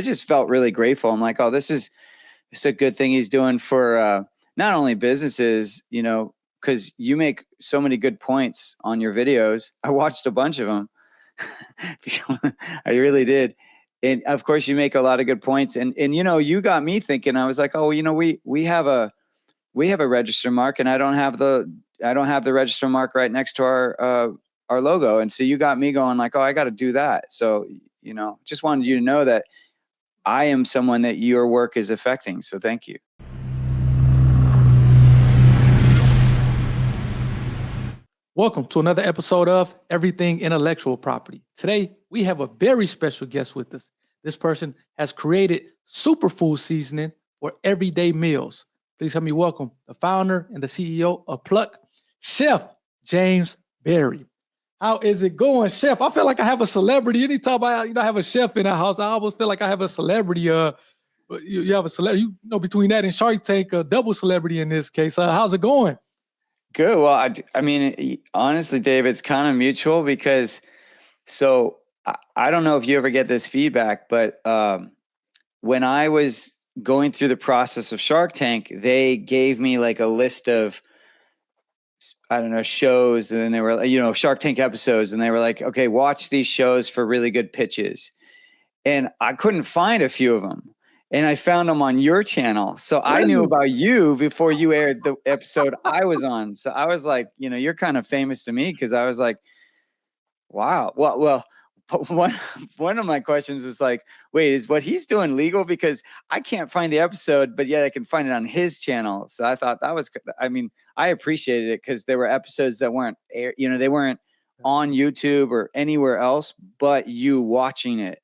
just felt really grateful. I'm like, oh, this is a good thing he's doing for not only businesses, because you make so many good points on your videos. I watched a bunch of them. I really did. And of course you make a lot of good points, and you got me thinking. I was like, oh, we have a register mark, and I don't have the register mark right next to our logo. And so you got me going like, oh, I got to do that. So, just wanted you to know that I am someone that your work is affecting. So thank you. Welcome to another episode of Everything Intellectual Property. Today, we have a very special guest with us. This person has created superfood seasoning for everyday meals. Please help me welcome the founder and the CEO of Pluck, Chef James Berry. How is it going, Chef? I feel like I have a celebrity. Anytime I have a chef in our house, I almost feel like I have a celebrity. You have a celebrity, between that and Shark Tank, a double celebrity in this case. How's it going? Good. Well, I mean, honestly, Dave, it's kind of mutual because, so I don't know if you ever get this feedback, but when I was going through the process of Shark Tank, they gave me like a list of, I don't know, shows, and then they were, Shark Tank episodes, and they were like, okay, watch these shows for really good pitches. And I couldn't find a few of them. And I found them on your channel. So I knew about you before you aired the episode I was on. So I was like, you're kind of famous to me because I was like, wow. Well, one of my questions was like, wait, is what he's doing legal? Because I can't find the episode, but yet I can find it on his channel. So I thought I appreciated it because there were episodes that weren't, they weren't on YouTube or anywhere else, but you watching it.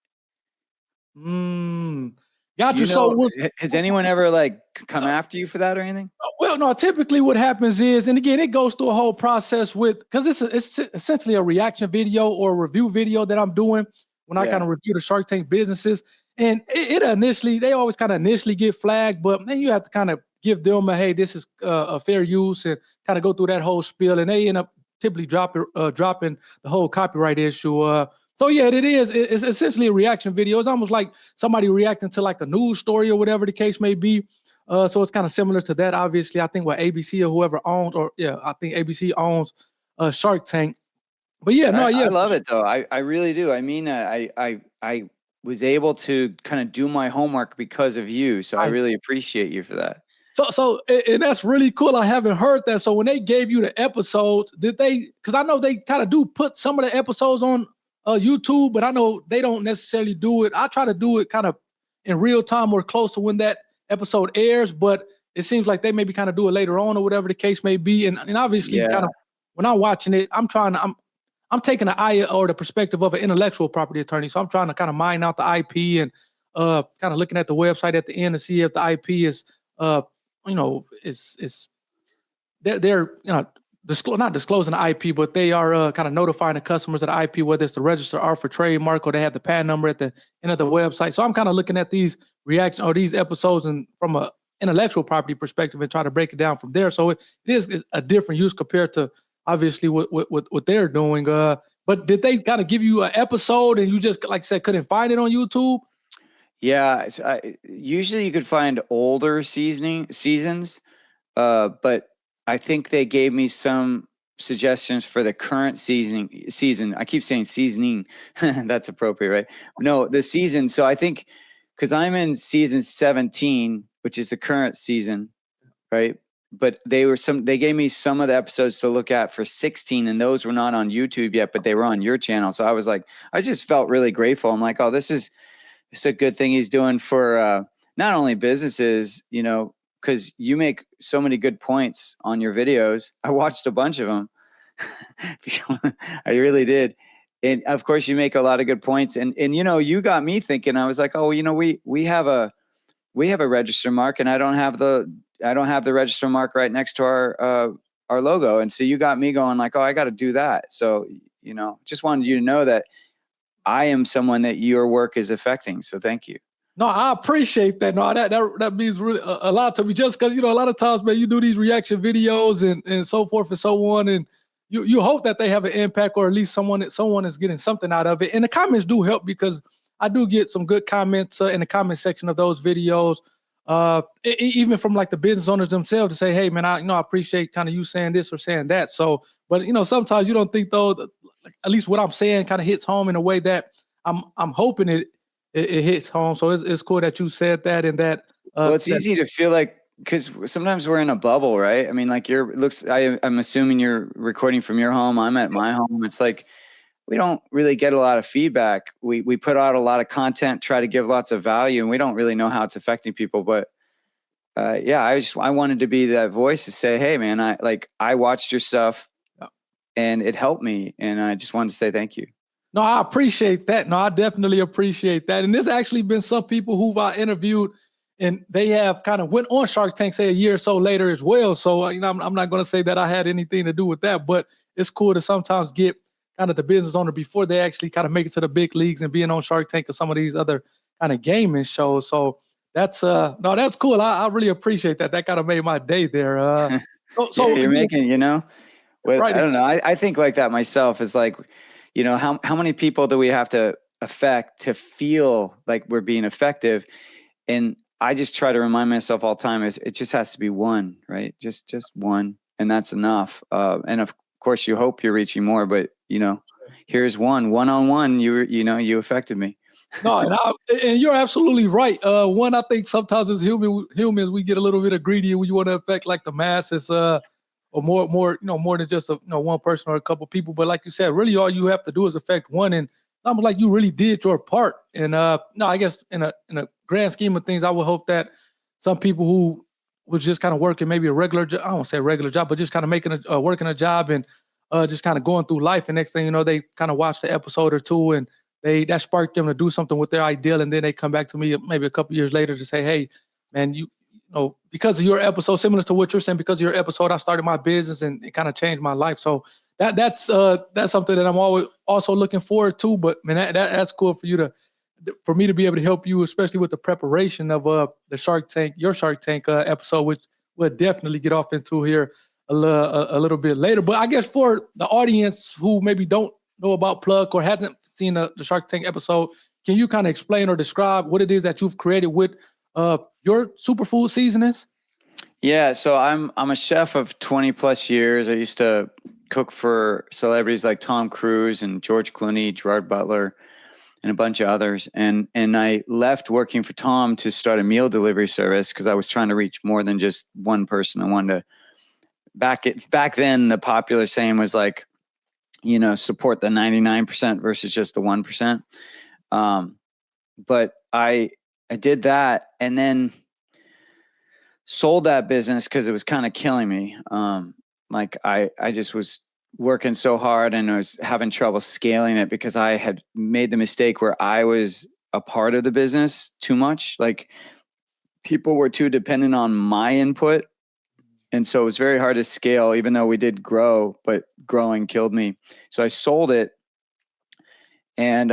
Got you. So has anyone ever come after you for that or anything? Well, no, typically what happens is, and again, it goes through a whole process because it's essentially a reaction video or a review video that I'm doing when I kind of review the Shark Tank businesses. And they always kind of initially get flagged, but then you have to kind of give them hey, this is a fair use, and kind of go through that whole spiel. And they end up typically dropping the whole copyright issue. So yeah, it's essentially a reaction video. It's almost like somebody reacting to like a news story or whatever the case may be. So it's kind of similar to that. Obviously, I think what ABC or whoever owns, I think ABC owns Shark Tank. But I love it though. I really do. I mean, I was able to kind of do my homework because of you. So I really appreciate you for that. So and that's really cool. I haven't heard that. So when they gave you the episodes, did they? Because I know they kind of do put some of the episodes on YouTube, but I know they don't necessarily do it. I try to do it kind of in real time or close to when that episode airs, but it seems like they maybe kind of do it later on or whatever the case may be. And obviously kind of when I'm watching it, I'm taking the eye or the perspective of an intellectual property attorney. So I'm trying to kind of mine out the IP and kind of looking at the website at the end to see if the IP is they're not disclosing the IP, but they are kind of notifying the customers of the IP, whether it's the register or for trademark, or they have the patent number at the end of the website. So I'm kind of looking at these reactions or these episodes and from an intellectual property perspective and try to break it down from there. So it is a different use compared to obviously what they're doing. But did they kind of give you an episode and you just, like I said, couldn't find it on YouTube? Yeah. Usually you could find older seasons, but I think they gave me some suggestions for the current season. I keep saying seasoning. That's appropriate, right? No, the season. So I think because I'm in season 17, which is the current season, right? But they gave me some of the episodes to look at for 16, and those were not on YouTube yet, but they were on your channel. So I was like, I just felt really grateful. I'm like, oh, this is a good thing he's doing for not only businesses, because you make so many good points on your videos. I watched a bunch of them. I really did. And of course you make a lot of good points. And you got me thinking. I was like, oh, we have a register mark, and I don't have the register mark right next to our logo. And so you got me going like, oh, I got to do that. So, just wanted you to know that I am someone that your work is affecting. So thank you. No, I appreciate that. No, that means really a lot to me, just because, a lot of times, man, you do these reaction videos and so forth and so on. And you hope that they have an impact, or at least someone is getting something out of it. And the comments do help, because I do get some good comments in the comment section of those videos. Even from like the business owners themselves to say, hey man, I appreciate kind of you saying this or saying that. So, but sometimes you don't think though, at least what I'm saying kind of hits home in a way that I'm hoping it hits home. So it's cool that you said that and that. Well, it's easy to feel like, because sometimes we're in a bubble, right? I mean, like I'm assuming you're recording from your home. I'm at my home. It's like, we don't really get a lot of feedback. We put out a lot of content, try to give lots of value, and we don't really know how it's affecting people. But I wanted to be that voice to say, hey man, I watched your stuff and it helped me. And I just wanted to say thank you. No, I appreciate that. No, I definitely appreciate that. And there's actually been some people who I interviewed and they have kind of went on Shark Tank, say a year or so later as well. So, I'm not going to say that I had anything to do with that, but it's cool to sometimes get kind of the business owner before they actually kind of make it to the big leagues and being on Shark Tank or some of these other kind of gaming shows. So that's that's cool. I really appreciate that. That kind of made my day there. So you're making, right. I don't know. I think like that myself is like, how many people do we have to affect to feel like we're being effective? And I just try to remind myself all the time, it just has to be one, right? Just one. And that's enough. And of course you hope you're reaching more, but here's one-on-one, you affected me. No, and you're absolutely right. One, I think sometimes as humans, we get a little bit of greedy when you want to affect like the masses, or more than just one person or a couple people. But like you said, really all you have to do is affect one, and I'm like you really did your part. And I guess in a grand scheme of things, I would hope that some people who was just kind of working maybe a regular job, I won't say a regular job, but just kind of making working a job and just kind of going through life, and next thing you know, they kind of watch the episode or two and that sparked them to do something with their ideal, and then they come back to me maybe a couple years later to say, hey man, because of your episode, similar to what you're saying, because of your episode, I started my business and it kind of changed my life. So that's something that I'm always also looking forward to. But man, that's cool for me to be able to help you, especially with the preparation of your Shark Tank episode, which we'll definitely get off into here a little bit later. But I guess for the audience who maybe don't know about Pluck or hasn't seen the Shark Tank episode, can you kind of explain or describe what it is that you've created with your superfood seasonings? Yeah, so I'm a chef of 20 plus years. I used to cook for celebrities like Tom Cruise and George Clooney, Gerard Butler, and a bunch of others. And I left working for Tom to start a meal delivery service because I was trying to reach more than just one person. I wanted to back then the popular saying was like, support the 99% versus just the 1%. But I did that and then sold that business because it was kind of killing me. I just was working so hard and I was having trouble scaling it because I had made the mistake where I was a part of the business too much. Like people were too dependent on my input. And so it was very hard to scale, even though we did grow, but growing killed me. So I sold it, and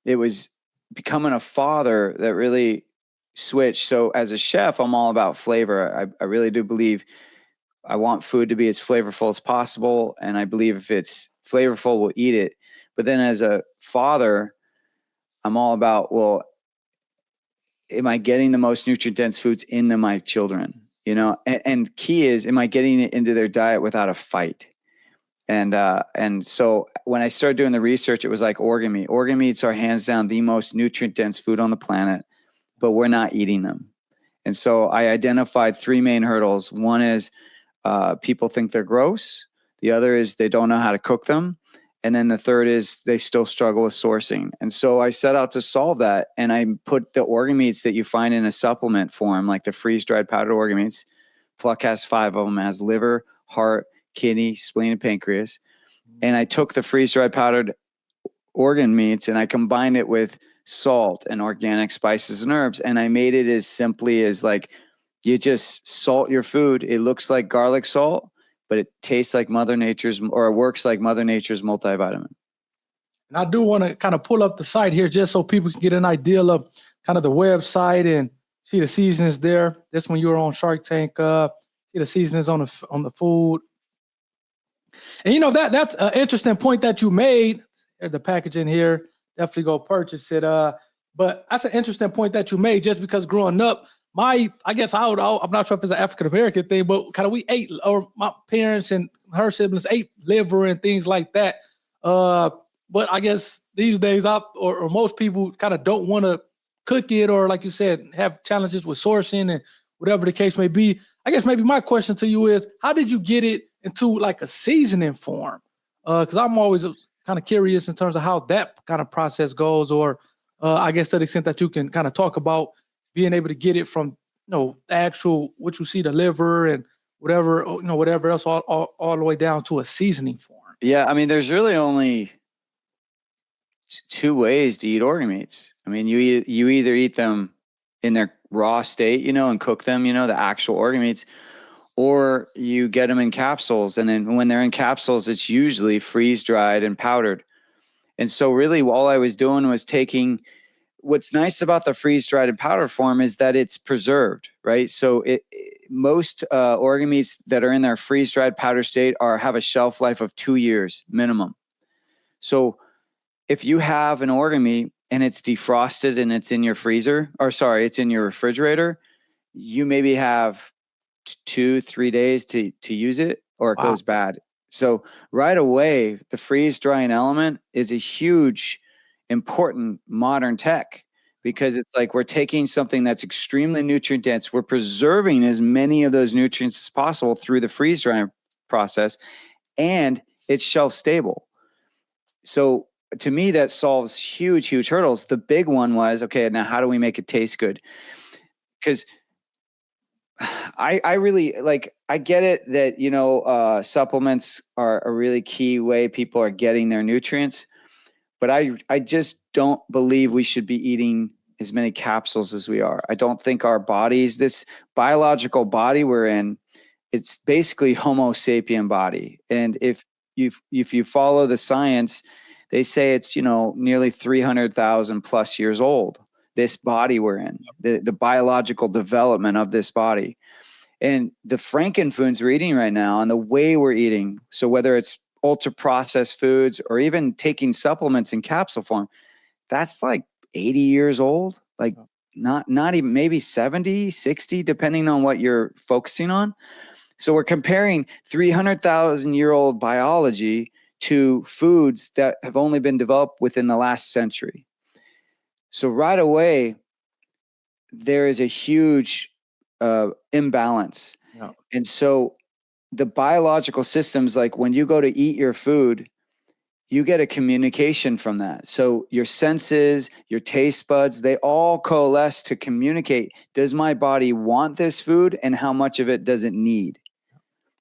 it was becoming a father that really switched. So as a chef, I'm all about flavor. I really do believe I want food to be as flavorful as possible. And I believe if it's flavorful, we'll eat it. But then as a father, I'm all about, well, am I getting the most nutrient-dense foods into my children? And key is, am I getting it into their diet without a fight? And so when I started doing the research, it was like organ meat. Organ meats are hands down the most nutrient-dense food on the planet, but we're not eating them. And so I identified three main hurdles. One is people think they're gross. The other is they don't know how to cook them. And then the third is they still struggle with sourcing. And so I set out to solve that. And I put the organ meats that you find in a supplement form, like the freeze-dried powdered organ meats. Pluck has 5 of them. It has liver, heart, kidney, spleen, and pancreas. And I took the freeze-dried powdered organ meats and I combined it with salt and organic spices and herbs. And I made it as simply as like, you just salt your food. It looks like garlic salt, but it tastes like Mother Nature's, or it works like Mother Nature's multivitamin. And I do want to kind of pull up the site here just so people can get an idea of kind of the website and see the seasonings there. This one you were on Shark Tank. See the seasonings on the food. And that's an interesting point that you made. There's the packaging here. Definitely go purchase it. But that's an interesting point that you made, just because growing up, I'm not sure if it's an African-American thing, but kind of we ate, or my parents and her siblings ate liver and things like that. But I guess these days, or most people kind of don't want to cook it, or like you said, have challenges with sourcing and whatever the case may be. I guess maybe my question to you is, how did you get it into like a seasoning form? Because I'm always kind of curious in terms of how that kind of process goes, or I guess to the extent that you can kind of talk about being able to get it from, actual, what you see, the liver and whatever, whatever else, all the way down to a seasoning form. Yeah. I mean, there's really only two ways to eat organ meats. I mean, you either eat them in their raw state, and cook them, the actual organ meats, or you get them in capsules. And then when they're in capsules, it's usually freeze dried and powdered. And so really all I was doing was taking, what's nice about the freeze dried and powdered form is that it's preserved, right? So most organ meats that are in their freeze dried powder state have a shelf life of 2 years minimum. So if you have an organ meat and it's defrosted and it's in your it's in your refrigerator, you maybe have 2-3 days to use it, or it goes bad. So right away, the freeze drying element is a huge, important modern tech, because it's like we're taking something that's extremely nutrient dense. We're preserving as many of those nutrients as possible through the freeze drying process, and it's shelf stable. So to me, that solves huge hurdles. The big one was, okay, now how do we make it taste good? Because I really I get it that, supplements are a really key way people are getting their nutrients, but I just don't believe we should be eating as many capsules as we are. I don't think our bodies, this biological body we're in, it's basically Homo sapien body. And if you follow the science, they say it's, nearly 300,000 plus years old. This body we're in, the biological development of this body. And the frankenfoods we're eating right now and the way we're eating, so whether it's ultra processed foods or even taking supplements in capsule form, that's like 80 years old, like not even, maybe 70, 60, depending on what you're focusing on. So we're comparing 300,000-year-old biology to foods that have only been developed within the last century. So right away, there is a huge imbalance. Yeah. And so the biological systems, like when you go to eat your food, you get a communication from that. So your senses, your taste buds, they all coalesce to communicate. Does my body want this food, and how much of it does it need?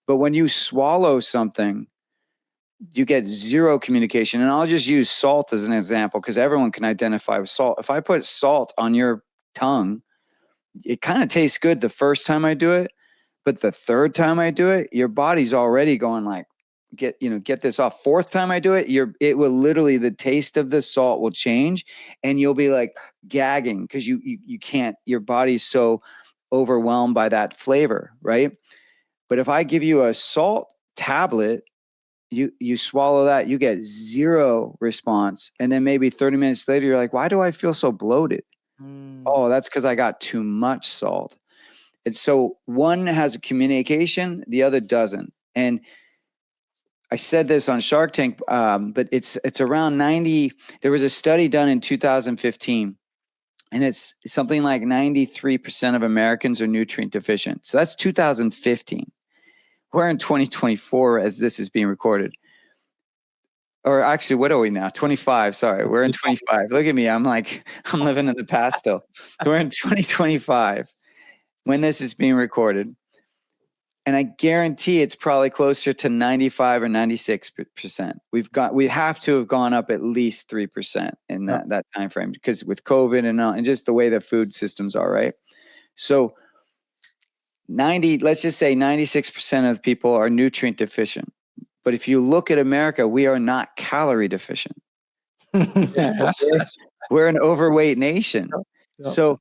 But when you swallow something, you get zero communication. And I'll just use salt as an example, because everyone can identify with salt. If I put salt on your tongue, it kind of tastes good the first time I do it, but the third time I do it, your body's already going like, get this off. Fourth time I do it, it will literally, the taste of the salt will change, and you'll be like gagging because you can't, your body's so overwhelmed by that flavor, right? But if I give you a salt tablet, you swallow that, you get zero response. And then maybe 30 minutes later, you're like, why do I feel so bloated? Oh, that's because I got too much salt. And so one has a communication, the other doesn't. And I said this on Shark Tank, but it's around 90. There was a study done in 2015, and it's something like 93% of Americans are nutrient deficient. So that's 2015. We're in 2024 as this is being recorded. Or actually, what are we now? 25. Sorry, we're in 25. Look at me. I'm living in the past still. So we're in 2025 when this is being recorded. And I guarantee it's probably closer to 95 or 96%. We have to have gone up at least 3% in that time frame, because with COVID and just the way the food systems are, right? So let's just say 96% of people are nutrient deficient. But if you look at America, we are not calorie deficient. We're an overweight nation. Yep. So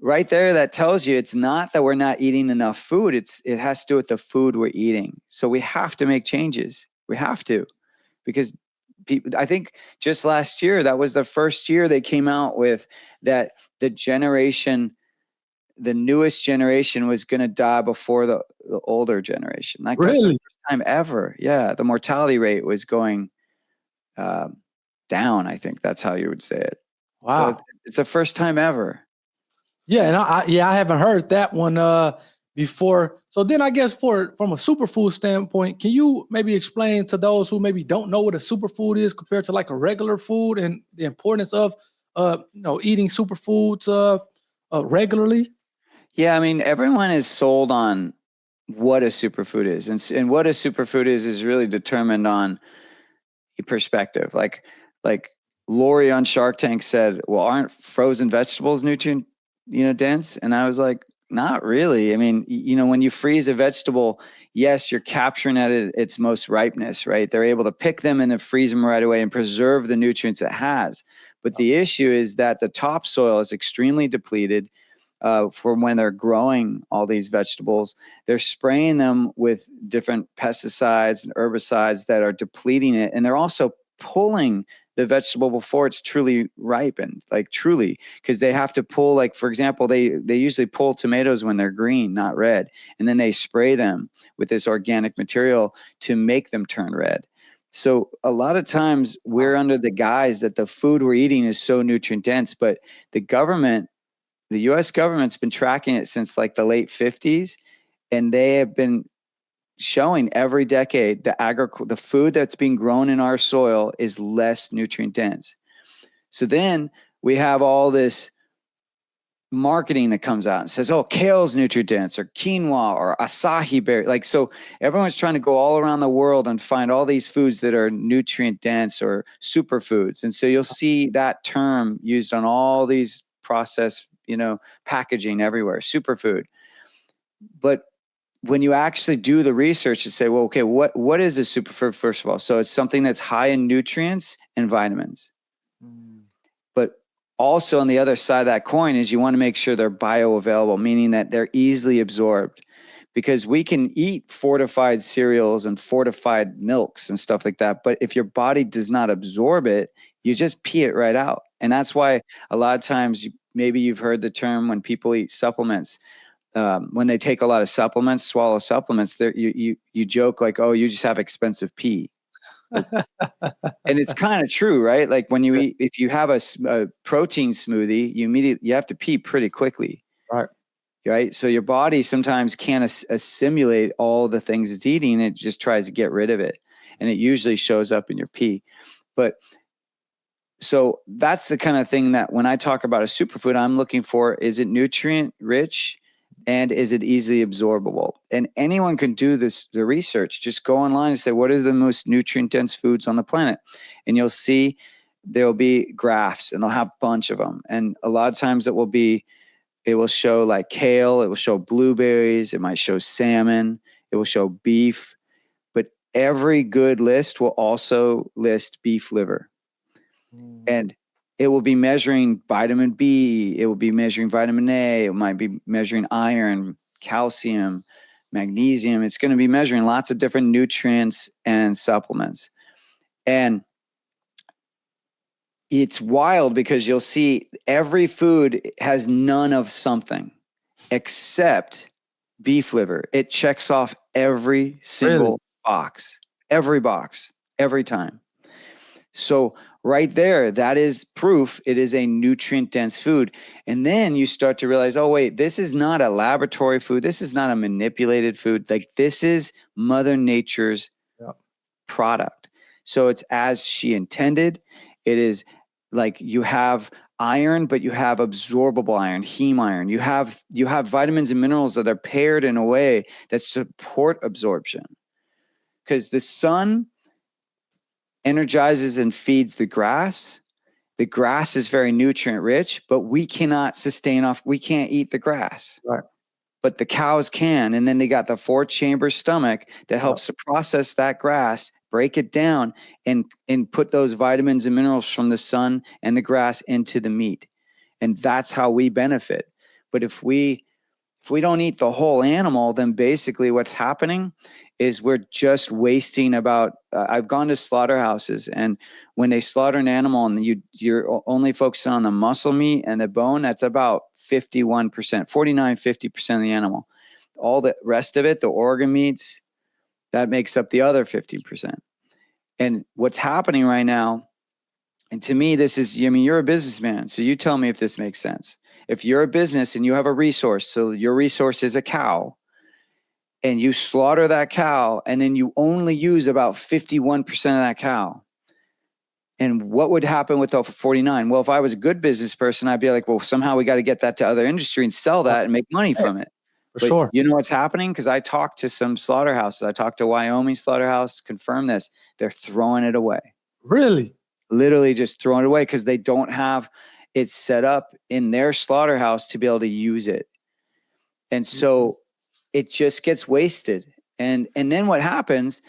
right there, that tells you it's not that we're not eating enough food. It has to do with the food we're eating. So we have to make changes. We have to, because people, I think just last year, that was the first year they came out with that the newest generation was going to die before the older generation. Like that's the Really? first time ever. Yeah. The mortality rate was going down. I think that's how you would say it. Wow. So it's the first time ever. Yeah, and I haven't heard that one before. So then I guess from a superfood standpoint, can you maybe explain to those who maybe don't know what a superfood is compared to like a regular food and the importance of eating superfoods regularly? Yeah, I mean, everyone is sold on what a superfood is, and what a superfood is really determined on perspective. Like Lori on Shark Tank said, "Well, aren't frozen vegetables nutrient, dense?" And I was like, "Not really. I mean, when you freeze a vegetable, yes, you're capturing at its most ripeness, right? They're able to pick them and then freeze them right away and preserve the nutrients it has. But the issue is that the topsoil is extremely depleted." For when they're growing all these vegetables, they're spraying them with different pesticides and herbicides that are depleting it. And they're also pulling the vegetable before it's truly ripened, like truly, because they have to pull, like, for example, they usually pull tomatoes when they're green, not red. And then they spray them with this organic material to make them turn red. So a lot of times we're under the guise that the food we're eating is so nutrient dense, but the US government's been tracking it since like the late 50s, and they have been showing every decade the food that's being grown in our soil is less nutrient dense. So then we have all this marketing that comes out and says, "Oh, kale's nutrient dense," or quinoa or acai berry. Like, so everyone's trying to go all around the world and find all these foods that are nutrient dense or superfoods. And so you'll see that term used on all these processed, packaging everywhere, superfood. But when you actually do the research and say, well, okay, what is a superfood, first of all? So it's something that's high in nutrients and vitamins. But also on the other side of that coin is you want to make sure they're bioavailable, meaning that they're easily absorbed. Because we can eat fortified cereals and fortified milks and stuff like that. But if your body does not absorb it, you just pee it right out. And that's why a lot of times, maybe you've heard the term when people eat supplements, when they take a lot of supplements, swallow supplements, you joke like, "Oh, you just have expensive pee." And it's kind of true, right? Like when you eat, if you have a protein smoothie, you have to pee pretty quickly. Right. So your body sometimes can't assimilate all the things it's eating. It just tries to get rid of it. And it usually shows up in your pee. But so that's the kind of thing that when I talk about a superfood, I'm looking for, is it nutrient rich and is it easily absorbable? And anyone can do the research. Just go online and say, what are the most nutrient dense foods on the planet? And you'll see there'll be graphs and they'll have a bunch of them. And a lot of times it will show like kale, it will show blueberries, it might show salmon, it will show beef, but every good list will also list beef liver. And it will be measuring vitamin B, it will be measuring vitamin A, it might be measuring iron, calcium, magnesium. It's going to be measuring lots of different nutrients and supplements. And it's wild because you'll see every food has none of something except beef liver. It checks off every single box, every time. So right there, that is proof it is a nutrient dense food. And then you start to realize, oh, wait, this is not a laboratory food. This is not a manipulated food. Like, this is Mother Nature's product. So it's as she intended. It is like you have iron, but you have absorbable iron, heme iron. You have vitamins and minerals that are paired in a way that support absorption. Because the sun energizes and feeds the grass. The grass is very nutrient rich, but we cannot we can't eat the grass. Right. But the cows can. And then they got the 4-chamber stomach that helps to process that grass, break it down, and put those vitamins and minerals from the sun and the grass into the meat. And that's how we benefit. But if we If we don't eat the whole animal, then basically what's happening is we're just wasting about, I've gone to slaughterhouses, and when they slaughter an animal and you're only focusing on the muscle meat and the bone, that's about 51%, 49-50% of the animal. All the rest of it, the organ meats, that makes up the other 50%. And what's happening right now, and to me, this is, I mean, you're a businessman, so you tell me if this makes sense. If you're a business and you have a resource, so your resource is a cow, and you slaughter that cow, and then you only use about 51% of that cow, and what would happen with the 49? Well, if I was a good business person, I'd be like, well, somehow we got to get that to other industry and sell that and make money from it. For But sure. you know what's happening? Because I talked to some slaughterhouses. I talked to Wyoming slaughterhouse, confirm this. They're throwing it away. Really? Literally just throwing it away because they don't have it set up in their slaughterhouse to be able to use it. And so it just gets wasted. And then what happens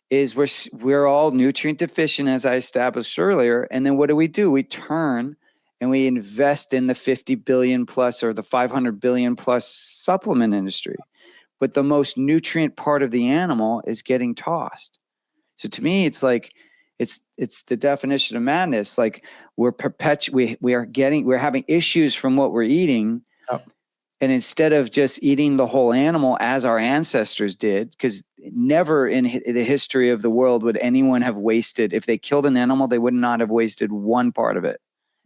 is we're all nutrient deficient, as I established earlier. And then what do? We turn and we invest in the 50 billion plus or the 500 billion plus supplement industry. But the most nutrient part of the animal is getting tossed. So to me, it's like, it's the definition of madness. Like we're having issues from what we're eating. Oh. And instead of just eating the whole animal as our ancestors did, because never in the history of the world would anyone have wasted, if they killed an animal, they would not have wasted one part of it.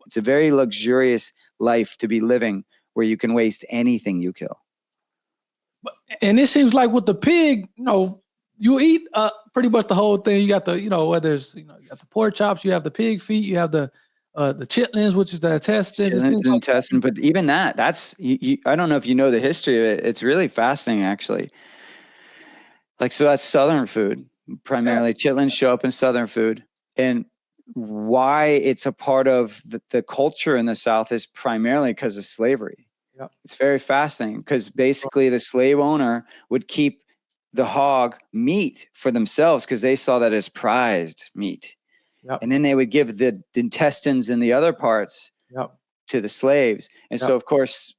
It's a very luxurious life to be living where you can waste anything you kill. And it seems like with the pig, you eat pretty much the whole thing. You got the, whether it's, you got the pork chops, you have the pig feet, you have the chitlins, which is the intestines. But even that's I don't know if you know the history of it. It's really fascinating, actually. Like, so that's Southern food, primarily. Yeah. Chitlins show up in Southern food. And why it's a part of the culture in the South is primarily because of slavery. Yeah. It's very fascinating because basically the slave owner would keep the hog meat for themselves because they saw that as prized meat. Yep. And then they would give the intestines and the other parts to the slaves. And so, of course,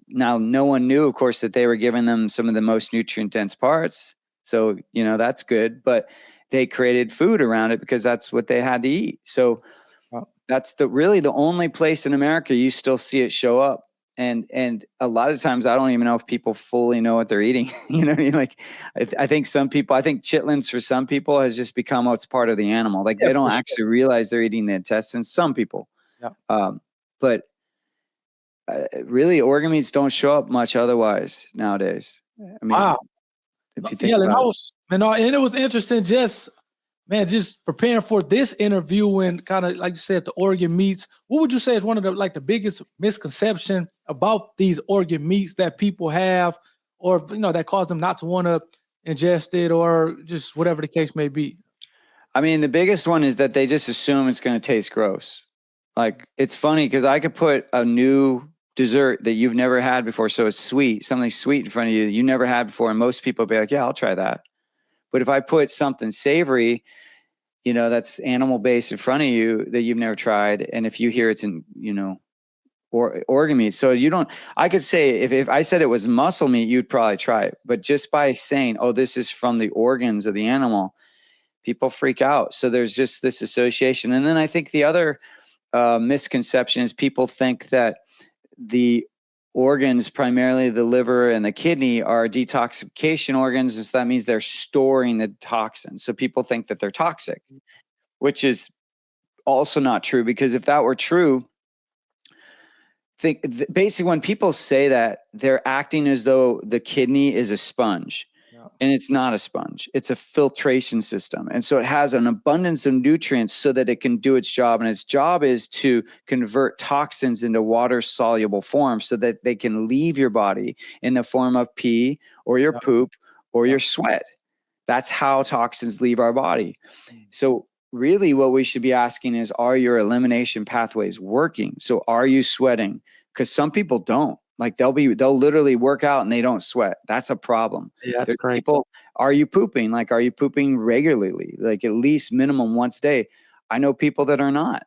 now no one knew, of course, that they were giving them some of the most nutrient dense parts. So, that's good. But they created food around it because that's what they had to eat. So that's really the only place in America you still see it show up. And a lot of times I don't even know if people fully know what they're eating. You know what I mean? Like, I think chitlins for some people has just become what's part of the animal. Like they don't actually realize they're eating the intestines. Some people, but really organ meats don't show up much otherwise nowadays. I mean, wow. If you think about and it was interesting just preparing for this interview and kind of, like you said, the organ meats. What would you say is one of the biggest misconception about these organ meats that people have, or, that cause them not to want to ingest it, or just whatever the case may be? I mean, the biggest one is that they just assume it's going to taste gross. Like, it's funny because I could put a new dessert that you've never had before. So it's sweet, something sweet in front of you never had before. And most people be like, yeah, I'll try that. But if I put something savory, that's animal based in front of you that you've never tried, and if you hear it's in, or organ meat, so I could say if I said it was muscle meat, you'd probably try it. But just by saying, oh, this is from the organs of the animal, people freak out. So there's just this association. And then I think the other misconception is people think that the organs, primarily the liver and the kidney, are detoxification organs. And so that means they're storing the toxins. So people think that they're toxic, which is also not true, because if that were true, basically when people say that, they're acting as though the kidney is a sponge. And it's not a sponge. It's a filtration system. And so it has an abundance of nutrients so that it can do its job. And its job is to convert toxins into water-soluble form so that they can leave your body in the form of pee or your poop or your sweat. That's how toxins leave our body. So really what we should be asking is, are your elimination pathways working? So are you sweating? Because some people don't. Like they'll literally work out and they don't sweat. That's a problem. Yeah, that's great. People, are you pooping? Like, are you pooping regularly? Like at least minimum once a day? I know people that are not.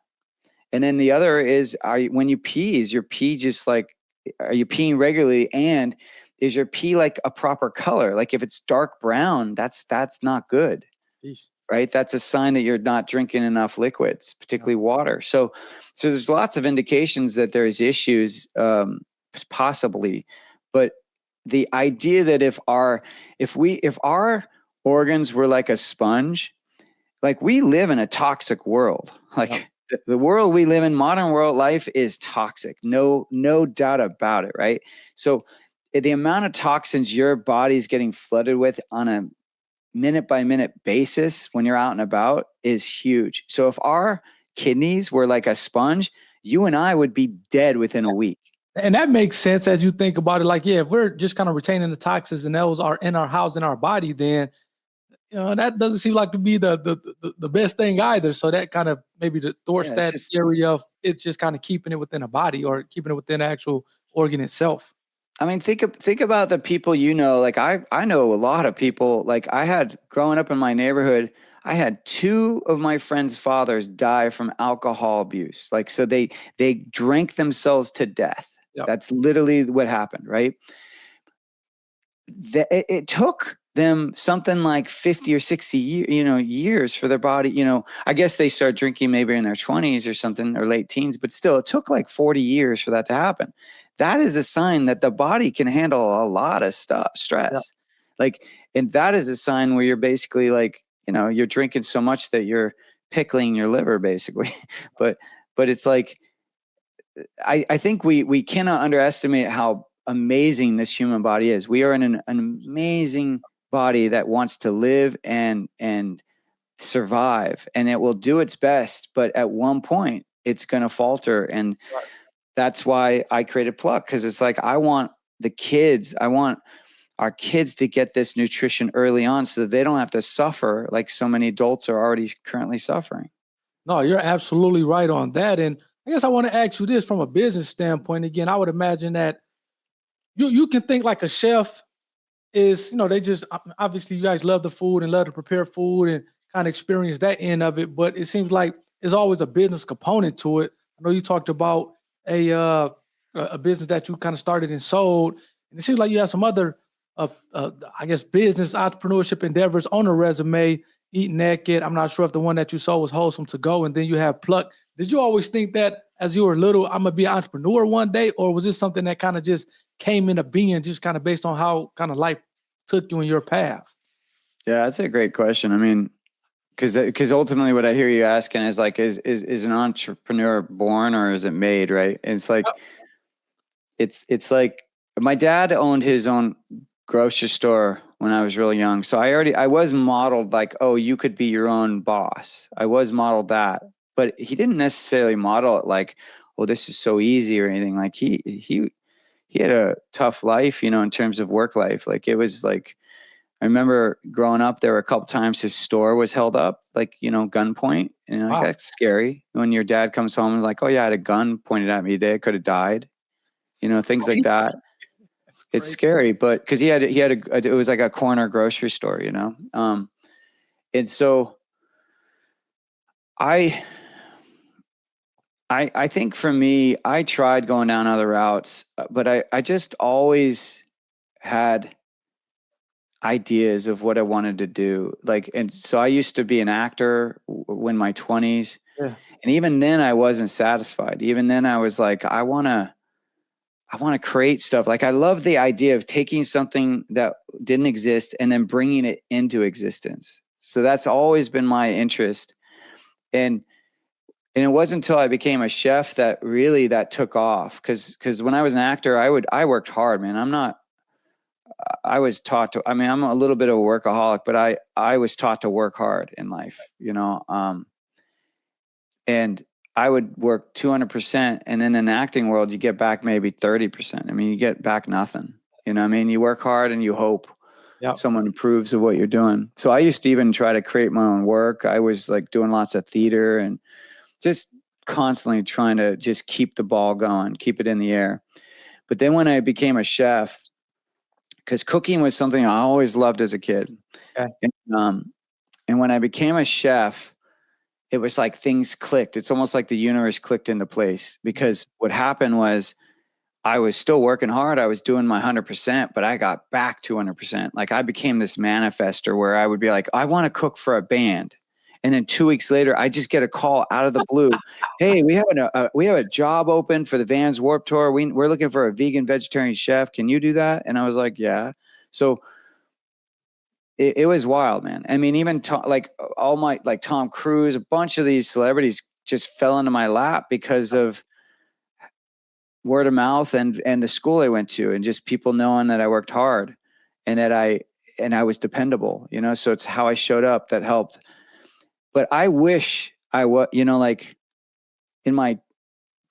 And then the other is, when you pee, is your pee just like, are you peeing regularly? And is your pee like a proper color? Like if it's dark brown, that's not good. Jeez. Right? That's a sign that you're not drinking enough liquids, particularly water. So there's lots of indications that there's issues, possibly, but the idea that if our organs were like a sponge, like we live in a toxic world, like the world we live in, modern world life is toxic. No doubt about it. Right. So the amount of toxins your body's getting flooded with on a minute by minute basis when you're out and about is huge. So if our kidneys were like a sponge, you and I would be dead within a week. And that makes sense as you think about it. Like, yeah, if we're just kind of retaining the toxins and those are in our house, in our body, then that doesn't seem like to be the best thing either. So that kind of maybe distorts that theory of it's just kind of keeping it within a body or keeping it within the actual organ itself. I mean, think about the people like I know a lot of people. Like I had growing up in my neighborhood, I had 2 of my friends' fathers die from alcohol abuse. Like so they drank themselves to death. Yep. That's literally what happened, right? It took them something like 50 or 60 years for their body. I guess they start drinking maybe in their 20s or something, or late teens, but still it took like 40 years for that to happen. That is a sign that the body can handle a lot of stress. Yeah. Like, and that is a sign where you're basically like, you're drinking so much that you're pickling your liver basically. but it's like, I think we cannot underestimate how amazing this human body is. We are in an amazing body that wants to live and survive, and it will do its best, but at one point it's going to falter. And that's why I created Pluck, because it's like I want our kids to get this nutrition early on so that they don't have to suffer like so many adults are already currently suffering. No, you're absolutely right on that. And I guess I want to ask you this from a business standpoint. Again, I would imagine that you can think like a chef is, they just, obviously you guys love the food and love to prepare food and kind of experience that end of it. But it seems like there's always a business component to it. I know you talked about a business that you kind of started and sold. And it seems like you have some other, I guess, business entrepreneurship endeavors on the resume. Eat Naked. I'm not sure if the one that you sold was Wholesome to Go. And then you have Pluck. Did you always think that as you were little, I'm going to be an entrepreneur one day? Or was this something that kind of just came into being just kind of based on how kind of life took you in your path? Yeah, that's a great question. I mean, because ultimately what I hear you asking is like, is an entrepreneur born or is it made, right? And it's like, it's like my dad owned his own grocery store when I was really young. So I was modeled like, oh, you could be your own boss. I was modeled that, but he didn't necessarily model it like, oh, this is so easy or anything. Like he had a tough life, in terms of work life. Like it was like, I remember growing up, there were a couple times his store was held up, like, gunpoint. And like, that's scary. When your dad comes home and like, oh yeah, I had a gun pointed at me today. I could have died. Things like that. It's scary, but because he had it was like a corner grocery store, and so I think for me, I tried going down other routes, but I just always had ideas of what I wanted to do. Like, and so I used to be an actor in my 20s. Yeah. And even then I wasn't satisfied. Even then I was like, I want to create stuff. Like I love the idea of taking something that didn't exist and then bringing it into existence. So that's always been my interest. And it wasn't until I became a chef that really that took off. Cause when I was an actor, I worked hard, man. I was taught to, I'm a little bit of a workaholic, but I was taught to work hard in life, and I would work 200%. And then in the acting world, you get back maybe 30%. You get back nothing, you work hard and you hope someone approves of what you're doing. So I used to even try to create my own work. I was like doing lots of theater and just constantly trying to just keep the ball going, keep it in the air. But then when I became a chef, because cooking was something I always loved as a kid. Okay. And when I became a chef, it was like things clicked. It's almost like the universe clicked into place, because what happened was I was still working hard. I was doing my 100%, but I got back to 100%. Like I became this manifester where I would be like, I want to cook for a band. And then 2 weeks later, I just get a call out of the blue. Hey, we have a job open for the Vans Warped Tour. We're looking for a vegan vegetarian chef. Can you do that? And I was like, yeah. So it was wild, man. I mean, even like Tom Cruise, a bunch of these celebrities just fell into my lap because of word of mouth and the school I went to, and just people knowing that I worked hard and that I was dependable, you know. So it's how I showed up that helped. But I wish I was, you know, like in my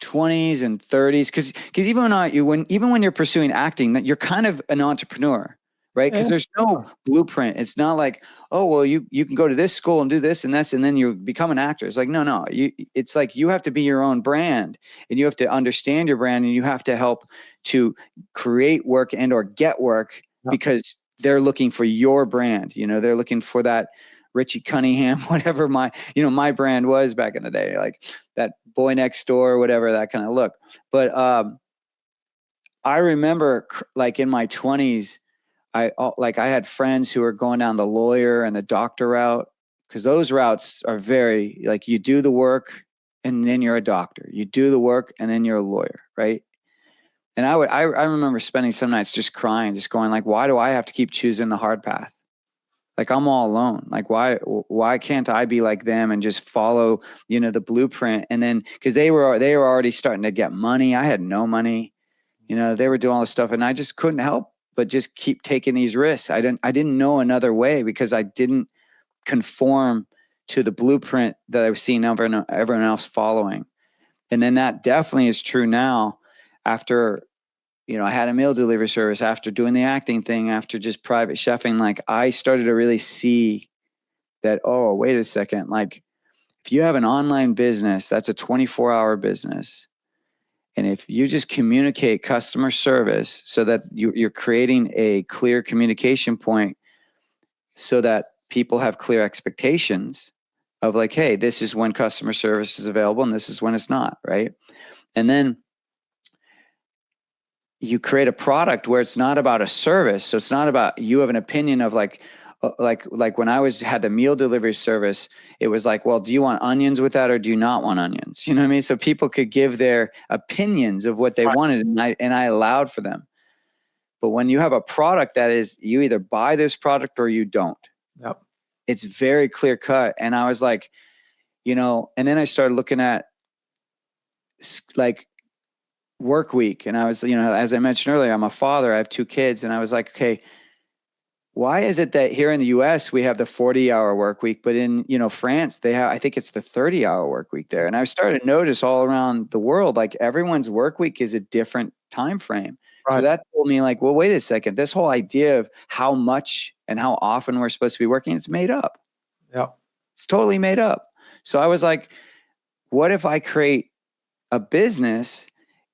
20s and 30s, because even when you're pursuing acting, that you're kind of an entrepreneur, right? Because there's no blueprint. It's not like, oh well, you can go to this school and do this and this, and then you become an actor. It's like no. It's like you have to be your own brand, and you have to understand your brand, and you have to help to create work and or get work because they're looking for your brand. You know, they're looking for that Richie Cunningham, whatever my brand was back in the day, like that boy next door, whatever, that kind of look. But I remember like in my 20s, I had friends who were going down the lawyer and the doctor route, because those routes are very like, you do the work and then you're a doctor. You do the work and then you're a lawyer, right? And I remember spending some nights just crying, just going like, why do I have to keep choosing the hard path? Like I'm all alone. Like why can't I be like them and just follow, you know, the blueprint? And then because they were already starting to get money. I had no money. You know, they were doing all this stuff and I just couldn't help but just keep taking these risks. I didn't know another way because I didn't conform to the blueprint that I was seeing everyone else following. And then that definitely is true now after, you know, I had a meal delivery service, after doing the acting thing, after just private chefing. Like I started to really see that, oh, wait a second. Like if you have an online business, that's a 24-hour business. And if you just communicate customer service so that you're creating a clear communication point so that people have clear expectations of like, hey, this is when customer service is available and this is when it's not, right? And then you create a product where it's not about a service. So it's not about, you have an opinion of like when I had the meal delivery service, it was like, well, do you want onions with that or do you not want onions? You know what I mean? So people could give their opinions of what they wanted, and I allowed for them. But when you have a product that is, you either buy this product or you don't. Yep. It's very clear cut. And I was like, you know, and then I started looking at like work week. And I was, you know, as I mentioned earlier, I'm a father, I have 2 kids. And I was like, okay, why is it that here in the US we have the 40-hour work week, but in, you know, France, they have, I think it's the 30-hour work week there. And I started to notice all around the world, like everyone's work week is a different time frame. Right. So that told me like, well, wait a second, this whole idea of how much and how often we're supposed to be working, it's made up. Yeah. It's totally made up. So I was like, what if I create a business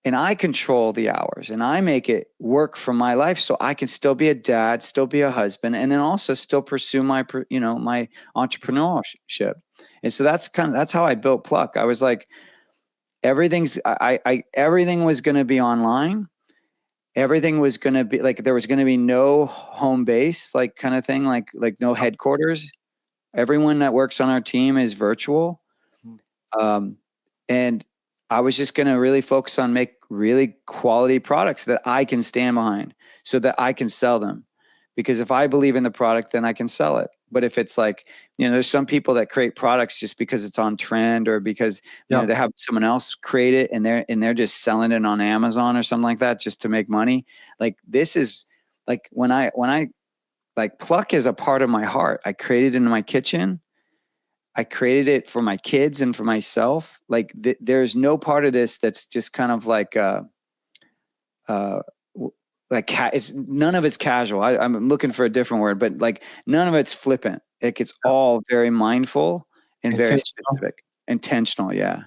and I control the hours and I make it work for my life so I can still be a dad, still be a husband, and then also still pursue my, you know, my entrepreneurship. And so that's how I built Pluck. I was like, everything was going to be online. Everything was going to be like, there was going to be no home base, like kind of thing, like no headquarters. Everyone that works on our team is virtual. And I was just going to really focus on make really quality products that I can stand behind so that I can sell them. Because if I believe in the product, then I can sell it. But if it's like, you know, there's some people that create products just because it's on trend or because, you know, they have someone else create it and they're just selling it on Amazon or something like that just to make money. Like this is like when I like Pluck is a part of my heart. I created it in my kitchen. I created it for my kids and for myself. Like there's no part of this that's just kind of like, it's none of it's casual. I'm looking for a different word, but like none of it's flippant. Like it's all very mindful and very specific, intentional. Yeah.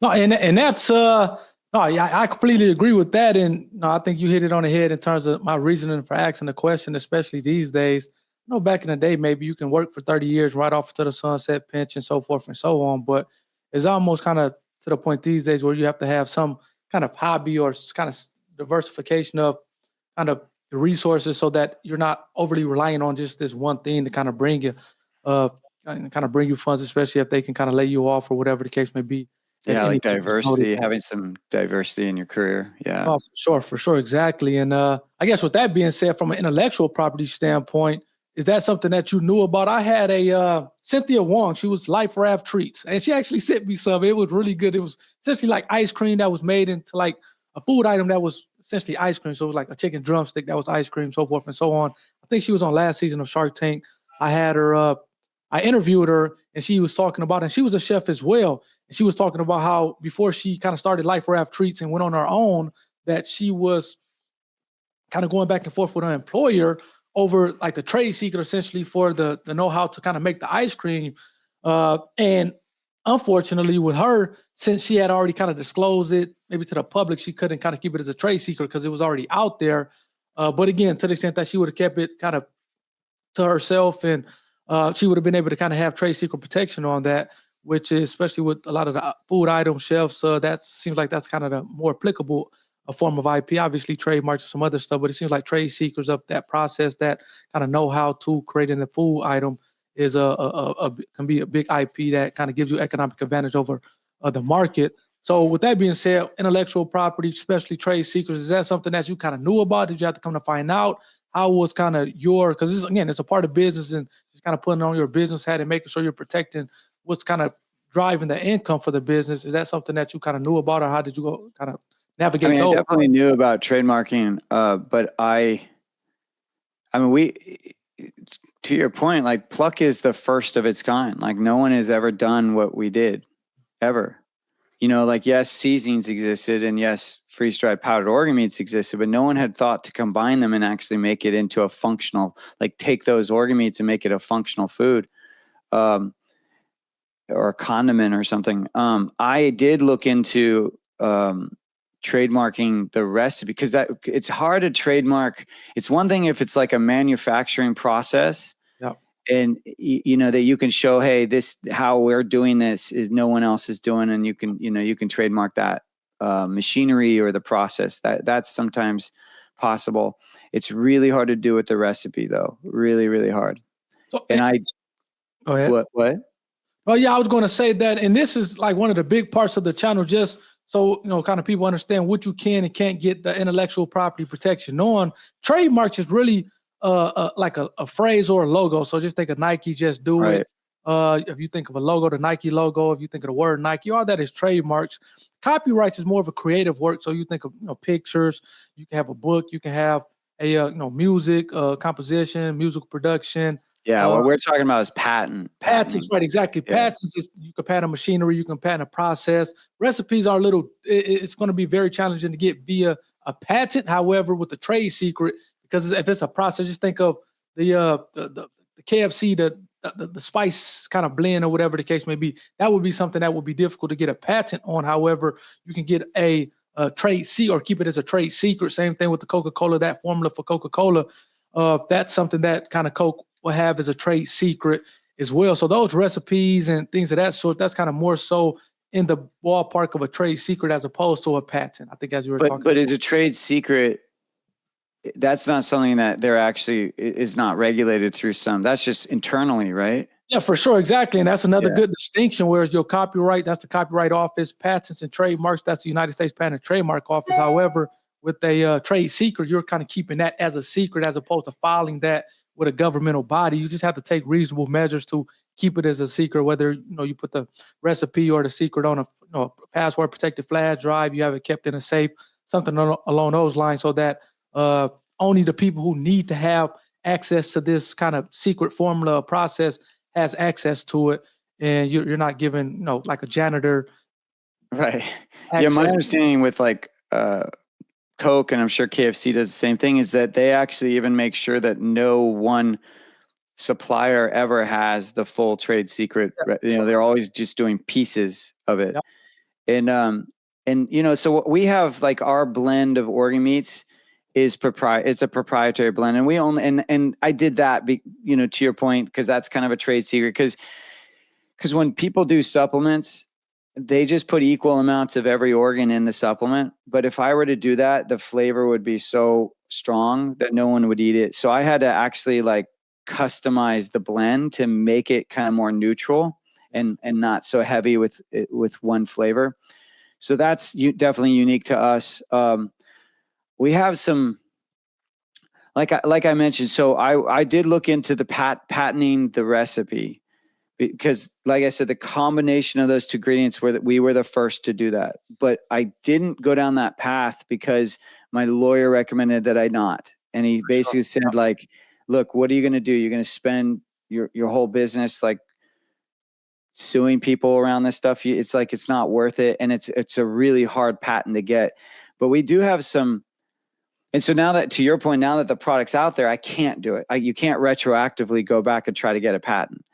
No, and that's no, yeah, I completely agree with that. And no, I think you hit it on the head in terms of my reasoning for asking the question, especially these days. You know, back in the day, maybe you can work for 30 years right off to the sunset pension, so forth and so on. But it's almost kind of to the point these days where you have to have some kind of hobby or kind of diversification of kind of the resources so that you're not overly relying on just this one thing to kind of bring you funds, especially if they can kind of lay you off or whatever the case may be. Yeah, like diversity, having some diversity in your career. Yeah. Oh, for sure, exactly. And I guess with that being said, from an intellectual property standpoint, is that something that you knew about? I had a Cynthia Wong. She was Life Raft Treats, and she actually sent me some. It was really good. It was essentially like ice cream that was made into like a food item that was essentially ice cream. So it was like a chicken drumstick that was ice cream, so forth and so on. I think she was on last season of Shark Tank. I had her I interviewed her, and she was talking about, and she was a chef as well. And she was talking about how before she kind of started Life Raft Treats and went on her own, that she was kind of going back and forth with her employer over like the trade secret essentially for the know-how to kind of make the ice cream. And unfortunately with her, since she had already kind of disclosed it maybe to the public, she couldn't kind of keep it as a trade secret because it was already out there. But again, to the extent that she would have kept it kind of to herself, and she would have been able to kind of have trade secret protection on that, which is especially with a lot of the food item shelves. That seems like that's kind of the more applicable a form of IP, obviously trademarks and some other stuff, but it seems like trade secrets of that process, that kind of know-how to creating the food item is can be a big IP that kind of gives you economic advantage over the market. So with that being said, intellectual property, especially trade secrets, is that something that you kind of knew about? Did you have to come to find out? How was kind of because again, it's a part of business, and just kind of putting on your business hat and making sure you're protecting what's kind of driving the income for the business. Is that something that you kind of knew about, or how did you go kind of navigate? I mean, I definitely knew about trademarking, but to your point, like Pluck is the first of its kind. Like no one has ever done what we did, ever. You know, like yes, seasonings existed, and yes, freeze-dried powdered organ meats existed, but no one had thought to combine them and actually make it into a functional, like take those organ meats and make it a functional food, or a condiment or something. I did look into trademarking the recipe, because that it's hard to trademark. It's one thing if it's like a manufacturing process, and you know that you can show, hey, this how we're doing this is no one else is doing, and you can trademark that machinery or the process. That's sometimes possible. It's really hard to do with the recipe, though. Really, really hard. Go ahead. What? Oh yeah, I was going to say that, and this is like one of the big parts of the channel, just so kind of people understand what you can and can't get the intellectual property protection on. Trademarks is really like a phrase or a logo. So just think of Nike, just do it. If you think of a logo, the Nike logo, if you think of the word Nike, all that is trademarks. Copyrights is more of a creative work. So you think of pictures, you can have a book, you can have a music composition, musical production. Yeah, what we're talking about is patents, right? Exactly. Yeah. Patents is you can patent machinery, you can patent a process. Recipes are it's going to be very challenging to get via a patent. However, with the trade secret, because if it's a process, just think of the KFC, the spice kind of blend or whatever the case may be. That would be something that would be difficult to get a patent on. However, you can get a trade secret or keep it as a trade secret. Same thing with the Coca-Cola, that formula for Coca-Cola. That's something that kind of Coke will have as a trade secret as well. So those recipes and things of that sort, that's kind of more so in the ballpark of a trade secret as opposed to a patent, I think, as you were talking about. But is a trade secret, that's not something that they're actually is not regulated through that's just internally, right? Yeah, for sure. Exactly. And that's another good distinction, whereas your copyright, that's the Copyright Office, patents and trademarks, that's the United States Patent and Trademark Office. However, with a trade secret, you're kind of keeping that as a secret as opposed to filing that with a governmental body. You just have to take reasonable measures to keep it as a secret, whether you put the recipe or the secret on a password protected flash drive, you have it kept in a safe, something along those lines, so that only the people who need to have access to this kind of secret formula process has access to it, and you're not given like a janitor. Right. Yeah, my understanding with like Coke, and I'm sure KFC does the same thing, is that they actually even make sure that no one supplier ever has the full trade secret. They're always just doing pieces of it. And so what we have, like our blend of organ meats is it's a proprietary blend, and we only and I did that to your point, because that's kind of a trade secret, because when people do supplements, they just put equal amounts of every organ in the supplement. But if I were to do that, the flavor would be so strong that no one would eat it. So I had to actually like customize the blend to make it kind of more neutral and not so heavy with one flavor. So that's definitely unique to us. We have some, like I mentioned. So I did look into the patenting the recipe, because like I said, the combination of those two ingredients we were the first to do that. But I didn't go down that path because my lawyer recommended that I not. And he basically said, like, look, what are you going to do? You're going to spend your whole business like suing people around this stuff. It's like, it's not worth it. And it's a really hard patent to get. But we do have some. And so now that, to your point, now that the product's out there, I can't do it. You can't retroactively go back and try to get a patent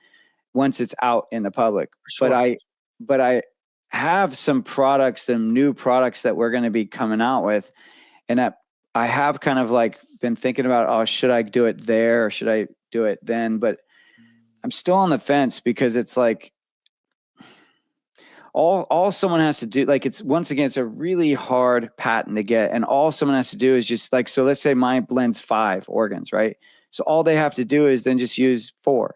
once it's out in the public. Sure. But I have some products, some new products that we're going to be coming out with, and that I have kind of like been thinking about, oh, should I do it there or should I do it then? But I'm still on the fence, because it's like all someone has to do, like, it's, once again, it's a really hard patent to get, and all someone has to do is just like, so let's say my blends 5 organs, right? So all they have to do is then just use 4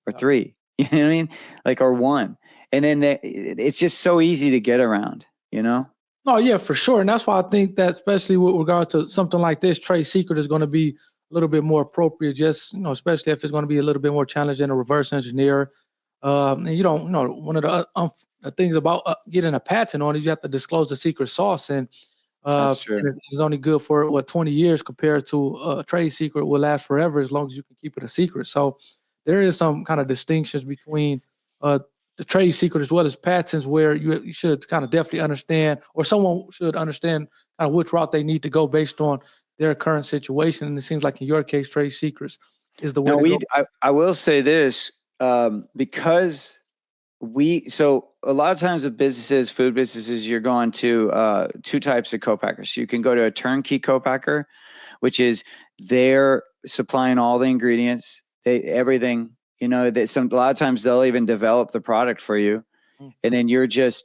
or 3. You know what I mean? Like, or 1. And then it's just so easy to get around, you know? Oh, yeah, for sure. And that's why I think that, especially with regard to something like this, trade secret is going to be a little bit more appropriate, just, especially if it's going to be a little bit more challenging to reverse engineer. And one of the things about getting a patent on is you have to disclose the secret sauce. And that's true. And it's only good for 20 years, compared to a trade secret will last forever as long as you can keep it a secret. So there is some kind of distinctions between the trade secret as well as patents, where you should kind of definitely understand, or someone should understand kind of which route they need to go based on their current situation. And it seems like in your case, trade secrets is the way to go. I will say this, because so a lot of times with businesses, food businesses, you're going to 2 types of co-packers. You can go to a turnkey co-packer, which is they're supplying all the ingredients, everything. A lot of times they'll even develop the product for you, and then you're just